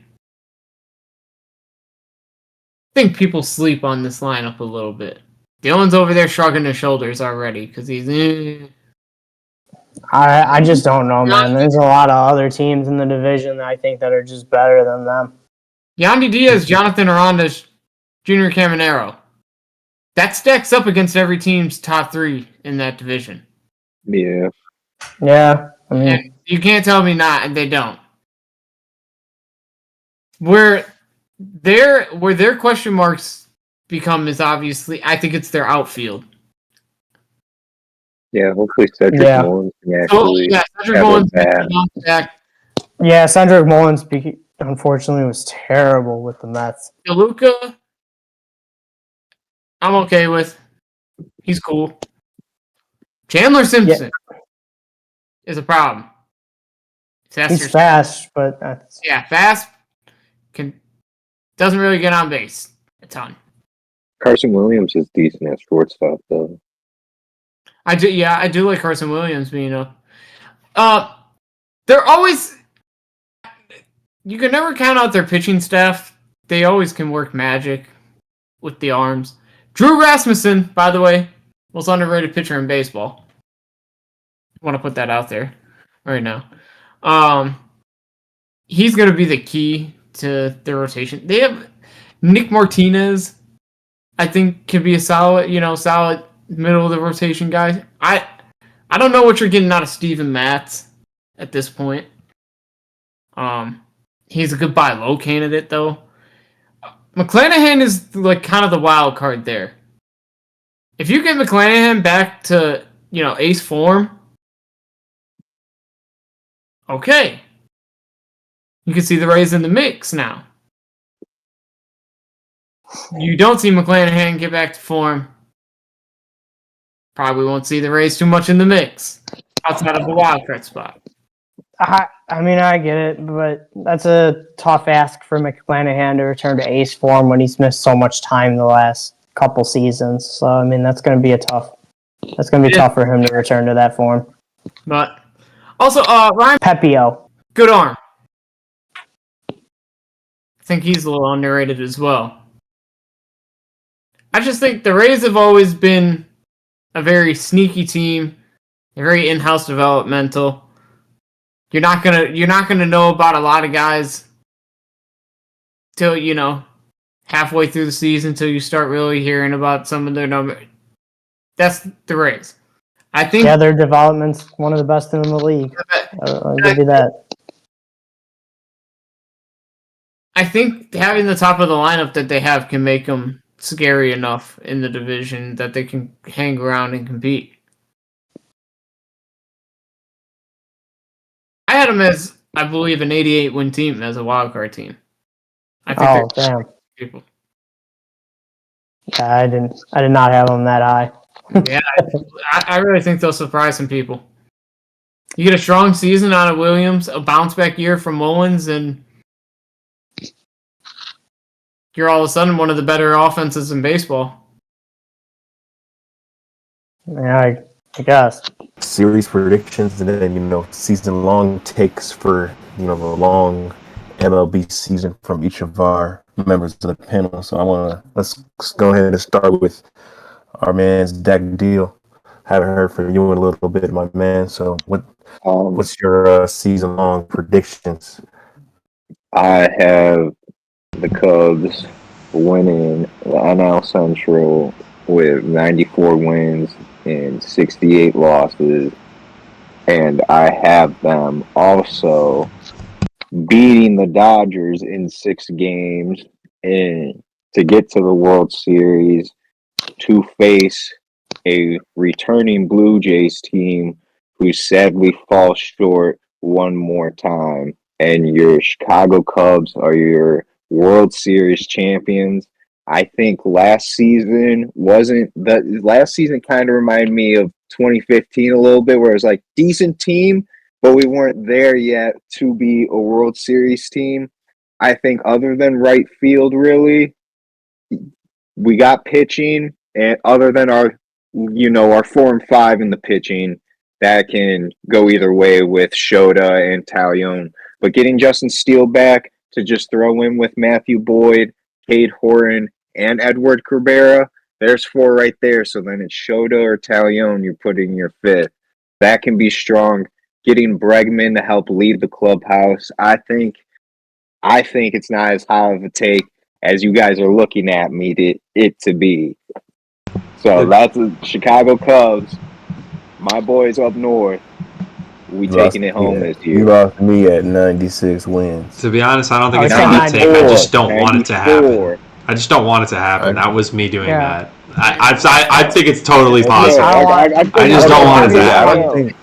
I think people sleep on this lineup a little bit. Dylan's over there shrugging his shoulders already because he's. I just don't know, man. There's a lot of other teams in the division that I think that are just better than them. Yandy Diaz, Jonathan Arandas, Junior Caminero. That stacks up against every team's top 3 in that division. Yeah. Yeah. I mean, and you can't tell me not, and they don't. Where their question marks become is obviously, I think it's their outfield. Yeah, hopefully Cedric Mullins can actually. Cedric Mullins back. Yeah, Cedric Mullins unfortunately was terrible with the Mets. DeLuca, I'm okay with. He's cool. Chandler Simpson is a problem. He's fast, but fast. Doesn't really get on base a ton. Carson Williams is decent at shortstop, though. I do like Carson Williams being up. They're always. You can never count out their pitching staff. They always can work magic with the arms. Drew Rasmussen, by the way, most underrated pitcher in baseball. I want to put that out there right now. He's going to be the key to their rotation. They have Nick Martinez, I think, could be a solid middle of the rotation guy. I don't know what you're getting out of Steven Matz at this point. He's a good buy low candidate though. McClanahan is like kind of the wild card there. If you get McClanahan back to ace form, Okay. You can see the Rays in the mix now. You don't see McClanahan get back to form. Probably won't see the Rays too much in the mix outside of the wild card spot. I mean, I get it, but that's a tough ask for McClanahan to return to ace form when he's missed so much time the last couple seasons. So, I mean, that's going to be tough for him to return to that form. But also, Ryan Pepio. Good arm. I think he's a little underrated as well. I just think the Rays have always been a very sneaky team. They're very in-house developmental. You're not gonna know about a lot of guys till halfway through the season till you start really hearing about some of their numbers. That's the Rays. I think their development's one of the best in the league. I'll give you that. I think having the top of the lineup that they have can make them scary enough in the division that they can hang around and compete. I had them as, I believe, an 88 win team as a wild card team. I think damn. People. Yeah, I did not have them that high. Yeah, I really think they'll surprise some people. You get a strong season out of Williams, a bounce back year from Mullins, and you're all of a sudden one of the better offenses in baseball. Yeah, I guess. Series predictions and then, season long takes for, the long MLB season from each of our members of the panel. So let's go ahead and start with our man's Dak Deal. Haven't heard from you in a little bit, my man. So what's your season long predictions? I have the Cubs winning the NL Central with 94 wins and 68 losses. And I have them also beating the Dodgers in 6 games and to get to the World Series to face a returning Blue Jays team who sadly falls short one more time. And your Chicago Cubs are your World Series champions. I think last season kind of reminded me of 2015 a little bit, where it was like decent team, but we weren't there yet to be a World Series team. I think other than right field, really, we got pitching, and other than our 4 and 5 in the pitching, that can go either way with Shota and Talion. But getting Justin Steele back to just throw in with Matthew Boyd, Cade Horton, and Edward Cabrera, there's 4 right there. So then it's Shota or Talion you're putting your 5th. That can be strong. Getting Bregman to help lead the clubhouse, I think it's not as high of a take as you guys are looking at me to be. So that's the Chicago Cubs. My boys up north. We taking it home this year. You lost me at 96 wins. To be honest, I don't think it's a hot take. I just don't want it to happen. I just don't want it to happen. That was me doing that. I think it's totally possible. I just don't want it to happen.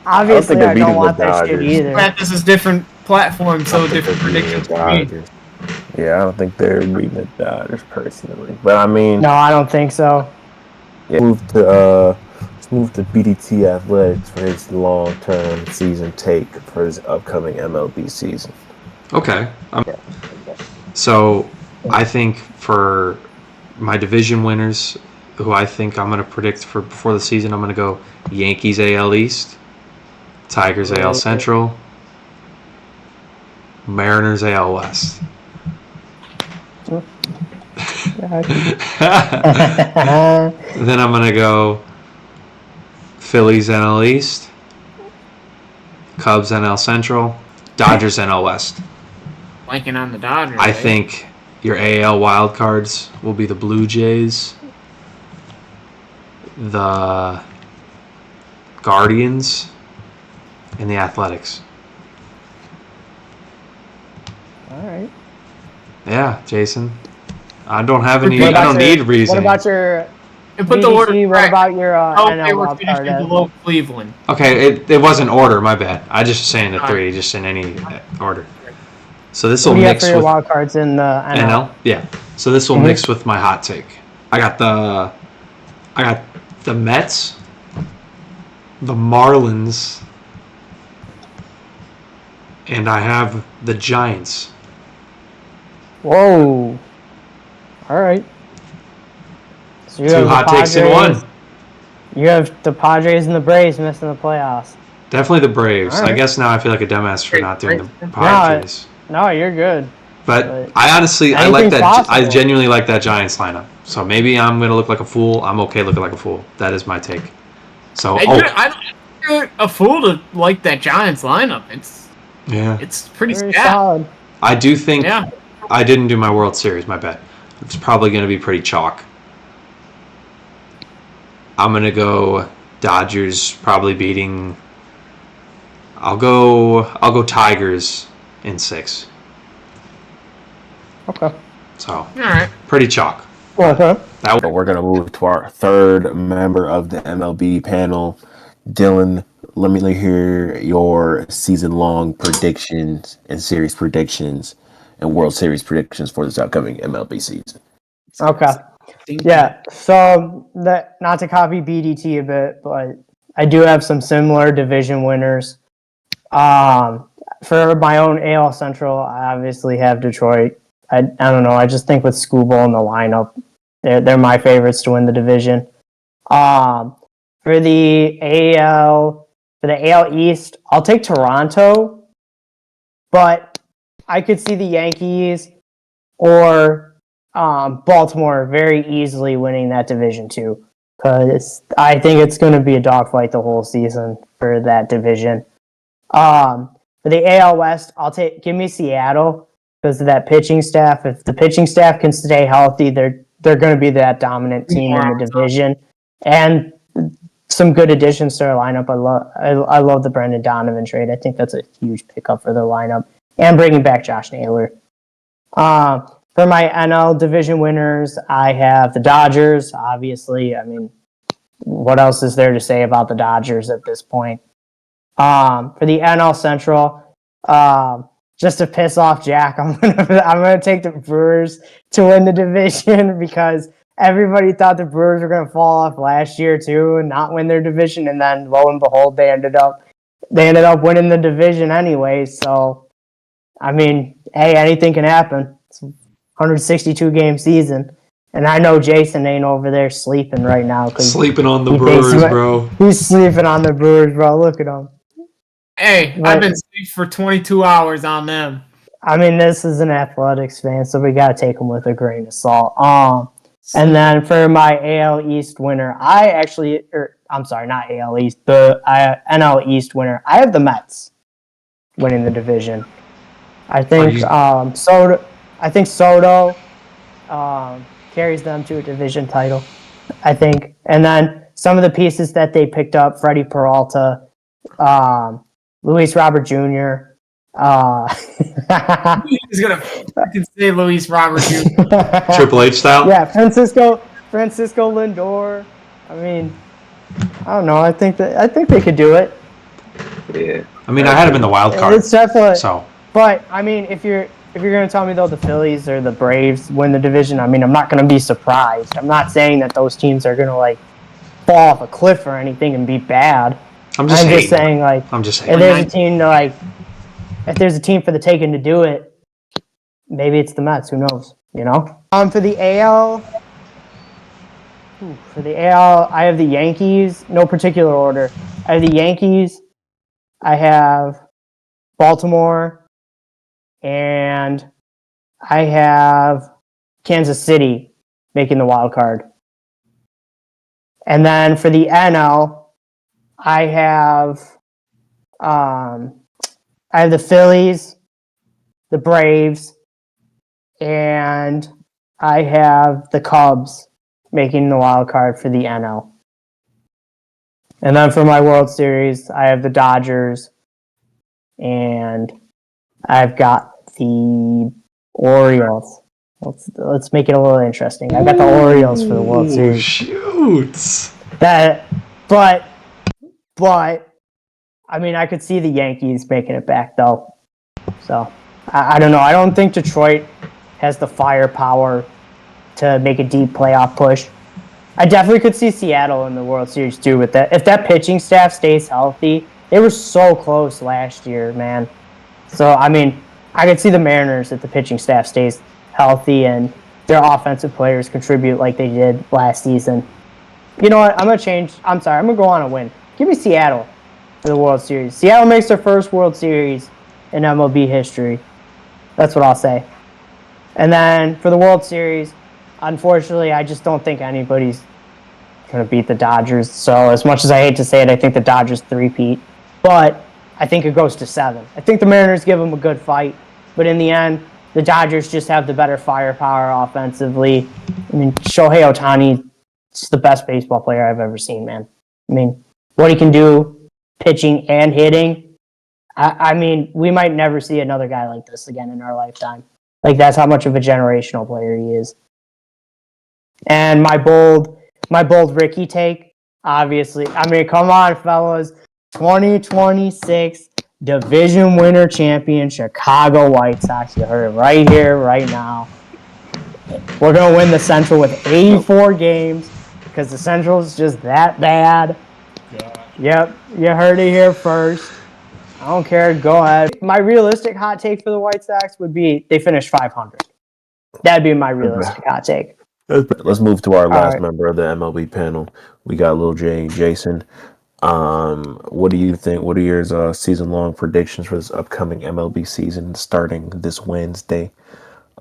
Obviously, I don't want that shit either. This is different platform, so different predictions for me. Yeah, I don't think they're beating the Dodgers personally, but I mean, no, I don't think so. Yeah, let's move to BDT Athletics for his long-term season take for his upcoming MLB season. Okay. So I think for my division winners, who I think I'm going to predict for before the season, I'm going to go Yankees AL East, Tigers AL Central, Mariners AL West. Then I'm going to go Phillies NL East, Cubs NL Central, Dodgers NL West. Blanking on the Dodgers. I think your AL wild cards will be the Blue Jays, the Guardians, and the Athletics. All right. Yeah, Jason. I don't have any. I don't need reason. What about your And put the BDT, order what correct. about your Oh, they NL were wild card? finishing below Cleveland. Okay, it wasn't order. My bad. I just saying the Alright. 3, just in any order. So this will What do you have mix for your with wild cards in the NL? NL. Yeah. So this will Mhm. mix with my hot take. I got the Mets, the Marlins, and I have the Giants. Whoa. All right. So you 2 have the hot takes in Padres. 1. You have the Padres and the Braves missing the playoffs. Definitely the Braves. All I right. guess now I feel like a dumbass for not doing the No, Padres. no, you're good. But I honestly, I like anything's that. I possible. genuinely like that Giants lineup. So maybe I'm gonna look like a fool. I'm okay looking like a fool. That is my take. So I don't you're a fool to like that Giants lineup. It's pretty Very stout. solid. I do think Yeah. I didn't do my World Series. My bad. It's probably gonna be pretty chalk. I'm gonna go Dodgers probably beating. I'll go Tigers in 6. Okay. So All right. pretty chalk. Okay. That So we're gonna move to our third member of the MLB panel, Dylan. Let me hear your season-long predictions and series predictions and World Series predictions for this upcoming MLB season. Okay. Yeah. So that not to copy BDT a bit, but I do have some similar division winners. For my own AL Central, I obviously have Detroit. I don't know. I just think with Scooble in the lineup, they're my favorites to win the division. For the AL East, I'll take Toronto, but I could see the Yankees or Baltimore very easily winning that division too, because I think it's going to be a dogfight the whole season for that division. For the AL West, give me Seattle because of that pitching staff. If the pitching staff can stay healthy, they're going to be that dominant team in the division, and some good additions to their lineup. I love the Brendan Donovan trade. I think that's a huge pickup for their lineup, and bringing back Josh Naylor. For my NL division winners, I have the Dodgers. Obviously, I mean, what else is there to say about the Dodgers at this point? For the NL Central, just to piss off Jack, I'm gonna take the Brewers to win the division because everybody thought the Brewers were gonna fall off last year too and not win their division, and then lo and behold, they ended up winning the division anyway. So, I mean, hey, anything can happen. It's a 162 game season. And I know Jason ain't over there sleeping right now. sleeping on the Brewers, bro. He's sleeping on the Brewers, bro. Look at him. Hey, I've been asleep for 22 hours on them. I mean, this is an athletics fan, so we got to take them with a grain of salt. And then for my AL East winner, I'm sorry, not AL East, the NL East winner, I have the Mets winning the division. I think Soto carries them to a division title. I think, and then some of the pieces that they picked up: Freddie Peralta, Luis Robert Jr. He's gonna fucking say Luis Robert Jr. Triple H style. Yeah, Francisco Lindor. I mean, I don't know. I think they could do it. Yeah. I mean, I had him in the wild card. It's definitely. So, but I mean, if you're gonna tell me though the Phillies or the Braves win the division, I mean, I'm not gonna be surprised. I'm not saying that those teams are gonna like fall off a cliff or anything and be bad. I'm just saying like if there's a team for the taking to do it, maybe it's the Mets. Who knows? You know. For the AL, I have the Yankees. No particular order. I have the Yankees. I have Baltimore, and I have Kansas City making the wild card. And then for the NL, I have the Phillies, the Braves, and I have the Cubs making the wild card for the NL. And then for my World Series, I have the Dodgers, and I've got the Orioles. Let's make it a little interesting. I've got the Orioles for the World Series. Shoot. Don't. But I mean, I could see the Yankees making it back though. So I don't know. I don't think Detroit has the firepower to make a deep playoff push. I definitely could see Seattle in the World Series too with that. If that pitching staff stays healthy, they were so close last year, man. So I mean, I could see the Mariners if the pitching staff stays healthy and their offensive players contribute like they did last season. You know what? I'm gonna change. I'm sorry. I'm gonna go on a win. Give me Seattle for the World Series. Seattle makes their first World Series in MLB history. That's what I'll say. And then for the World Series, unfortunately, I just don't think anybody's going to beat the Dodgers. So as much as I hate to say it, I think the Dodgers three-peat. But I think it goes to 7. I think the Mariners give them a good fight. But in the end, the Dodgers just have the better firepower offensively. I mean, Shohei Ohtani is the best baseball player I've ever seen, man. I mean, what he can do pitching and hitting, I mean, we might never see another guy like this again in our lifetime. Like, that's how much of a generational player he is. And my bold Ricky take, obviously. I mean, come on, fellas. 2026 division winner champion Chicago White Sox. You heard it right here, right now. We're going to win the Central with 84 games because the Central is just that bad. Yep, you heard it here first. I don't care. Go ahead. My realistic hot take for the White Sox would be they finish 500. That'd be my realistic hot take. Let's move to our last right. member of the MLB panel. We got Lil J and Jason. What do you think? What are your season-long predictions for this upcoming MLB season starting this Wednesday?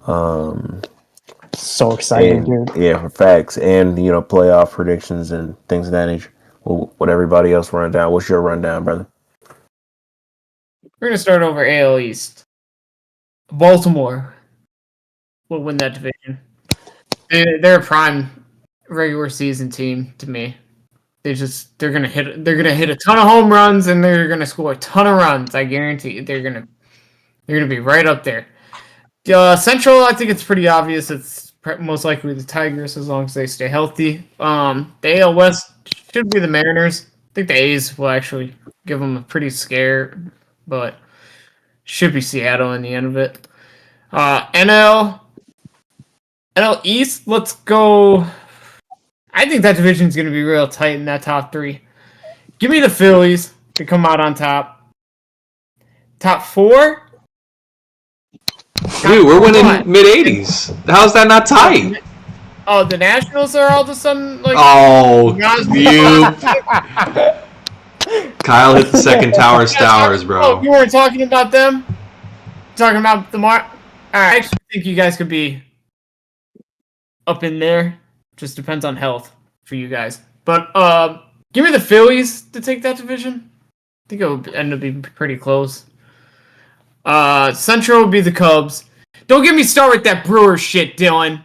So excited, And dude. yeah, for facts, and playoff predictions and things of that nature. Well, what everybody else run down? What's your rundown, brother? We're gonna start over AL East. Baltimore will win that division. They're a prime regular season team to me. They're gonna hit a ton of home runs and they're gonna score a ton of runs. I guarantee they're gonna be right up there. Central, I think it's pretty obvious. It's most likely the Tigers as long as they stay healthy. The AL West should be the Mariners. I think the A's will actually give them a pretty scare, but should be Seattle in the end of it. NL East, let's go. I think that division is going to be real tight in that top 3. Give me the Phillies to come out on top. Top 4? Dude, we're winning mid-80s. How's that not tight? Oh, the Nationals are all of a sudden like. Oh, you. Kyle hit the second tower stowers, bro. Oh, you weren't talking about them? Talking about the Alright, I actually think you guys could be up in there. Just depends on health for you guys. But give me the Phillies to take that division. I think it will end up being pretty close. Central will be the Cubs. Don't get me started with that Brewers shit, Dylan.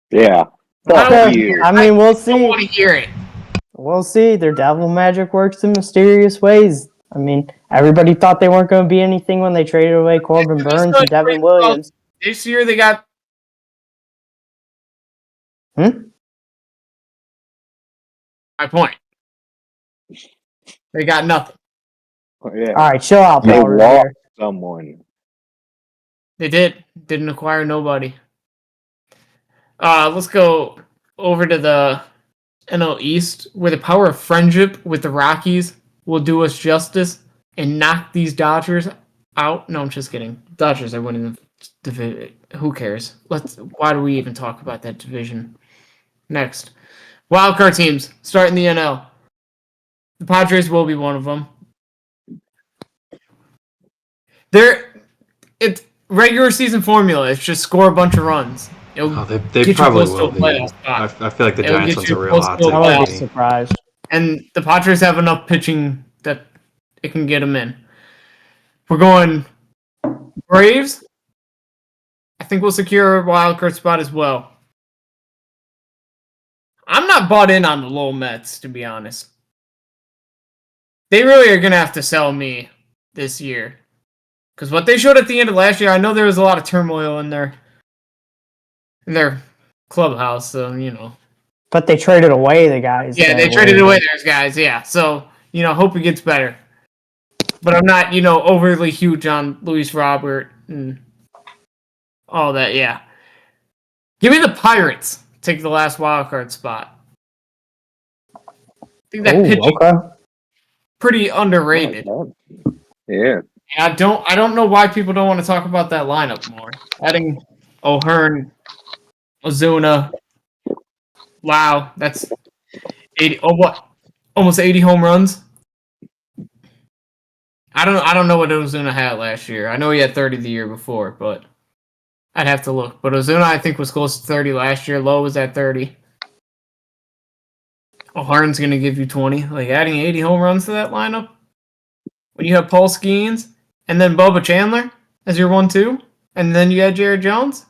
Yeah. I mean, we'll see. I don't want to hear it. We'll see. Their devil magic works in mysterious ways. I mean, everybody thought they weren't going to be anything when they traded away Corbin Burns and Devin Williams. This year they got. My point. They got nothing. Yeah. All right, chill out, They Paul lost Revere. someone. They didn't acquire nobody. Let's go over to the NL East, where the power of friendship with the Rockies will do us justice and knock these Dodgers out. No, I'm just kidding. Dodgers are winning the division. Who cares? Why do we even talk about that division? Next, wildcard teams starting the NL. The Padres will be one of them. It's regular season formula. It's just score a bunch of runs. They probably will be. I feel like the Giants one's a real hot take. I would be surprised. And the Padres have enough pitching that it can get them in. We're going Braves. I think we'll secure a wild card spot as well. I'm not bought in on the Lowell Mets, to be honest. They really are going to have to sell me this year. Because what they showed at the end of last year, I know there was a lot of turmoil in their clubhouse, so, But they traded away the guys. Yeah, they traded away those guys. Yeah, so hope it gets better. But I'm not overly huge on Luis Robert and all that. Yeah, give me the Pirates. Take the last wild card spot. I think that pitching pretty underrated. Yeah. And I don't know why people don't want to talk about that lineup more. Adding O'Hearn, Ozuna, wow, that's 80. Oh, what? Almost 80 home runs. I don't know what Ozuna had last year. I know he had 30 the year before, but I'd have to look. But Ozuna, I think, was close to 30 last year. Lowe was at 30. O'Hearn's going to give you 20. Like, adding 80 home runs to that lineup? When you have Paul Skeens and then Bubba Chandler as your 1-2, and then you had Jared Jones,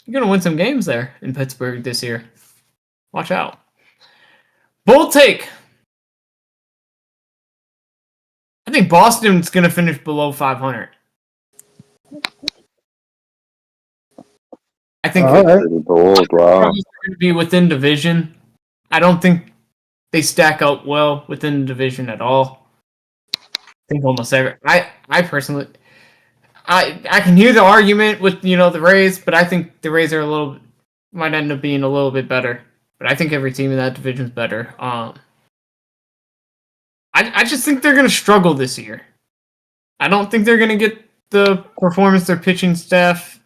you're going to win some games there in Pittsburgh this year. Watch out. Bold take. I think Boston's going to finish below 500. I think Pretty bold, wow. they're going to be within division. I don't think they stack up well within the division at all. I think almost every. I personally, I can hear the argument with the Rays, but I think the Rays are might end up being a little bit better. But I think every team in that division is better. I just think they're going to struggle this year. I don't think they're going to get the performance their pitching staff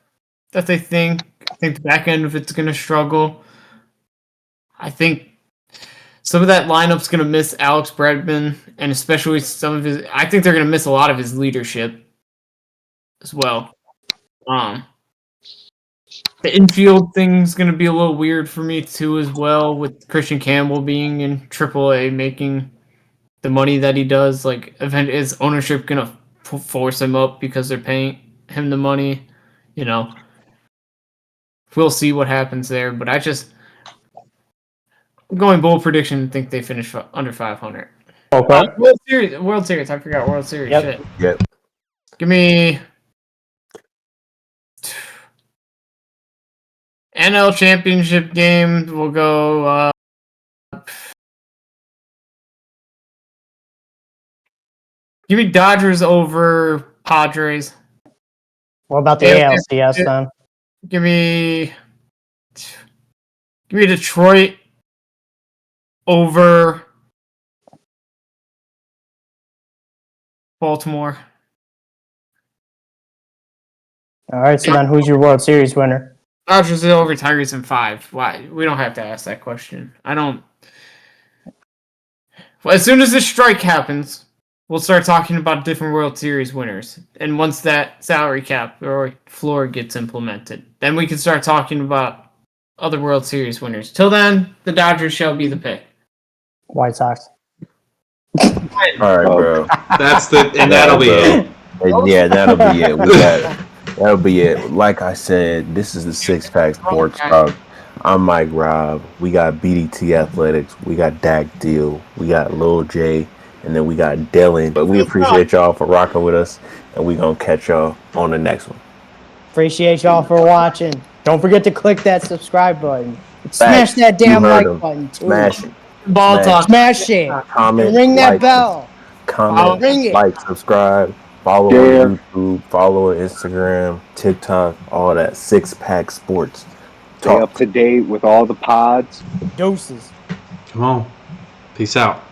that they think. I think the back end of it's going to struggle. I think some of that lineup's going to miss Alex Bregman, and especially some of his. I think they're going to miss a lot of his leadership as well. The infield thing's going to be a little weird for me too, as well, with Christian Campbell being in AAA, making the money that he does. Like, is ownership going to force him up because they're paying him the money? We'll see what happens there. But I'm going bold prediction. Think they finish under 500. Okay. World Series. I forgot World Series. Yep. Shit. Yep. Give me NL Championship game. We'll go. Give me Dodgers over Padres. What about the ALCS then? Give me Detroit over Baltimore. All right, so then who's your World Series winner? Dodgers over Tigers in 5. Why? We don't have to ask that question. I don't. Well, as soon as this strike happens, we'll start talking about different World Series winners. And once that salary cap or floor gets implemented, then we can start talking about other World Series winners. Till then, the Dodgers shall be the pick. White Sox. All right, bro. That'll be it. Yeah, that'll be it. That'll be it. Like I said, this is the Six Pack Sports Talk. I'm Mike Robb. We got BDT Athletics. We got Dak Deal. We got Lil J. And then we got Dylan. But we appreciate y'all for rocking with us. And we going to catch y'all on the next one. Appreciate y'all for watching. Don't forget to click that subscribe button. Smash that damn like button, too. Smash it. Ball talk. Smash it. Comment. Ring that bell. Comment. Ring it. Like, subscribe. Follow on YouTube. Follow on Instagram, TikTok, all that. Six Pack Sports. Stay up to date with all the pods. Doses. Come on. Peace out.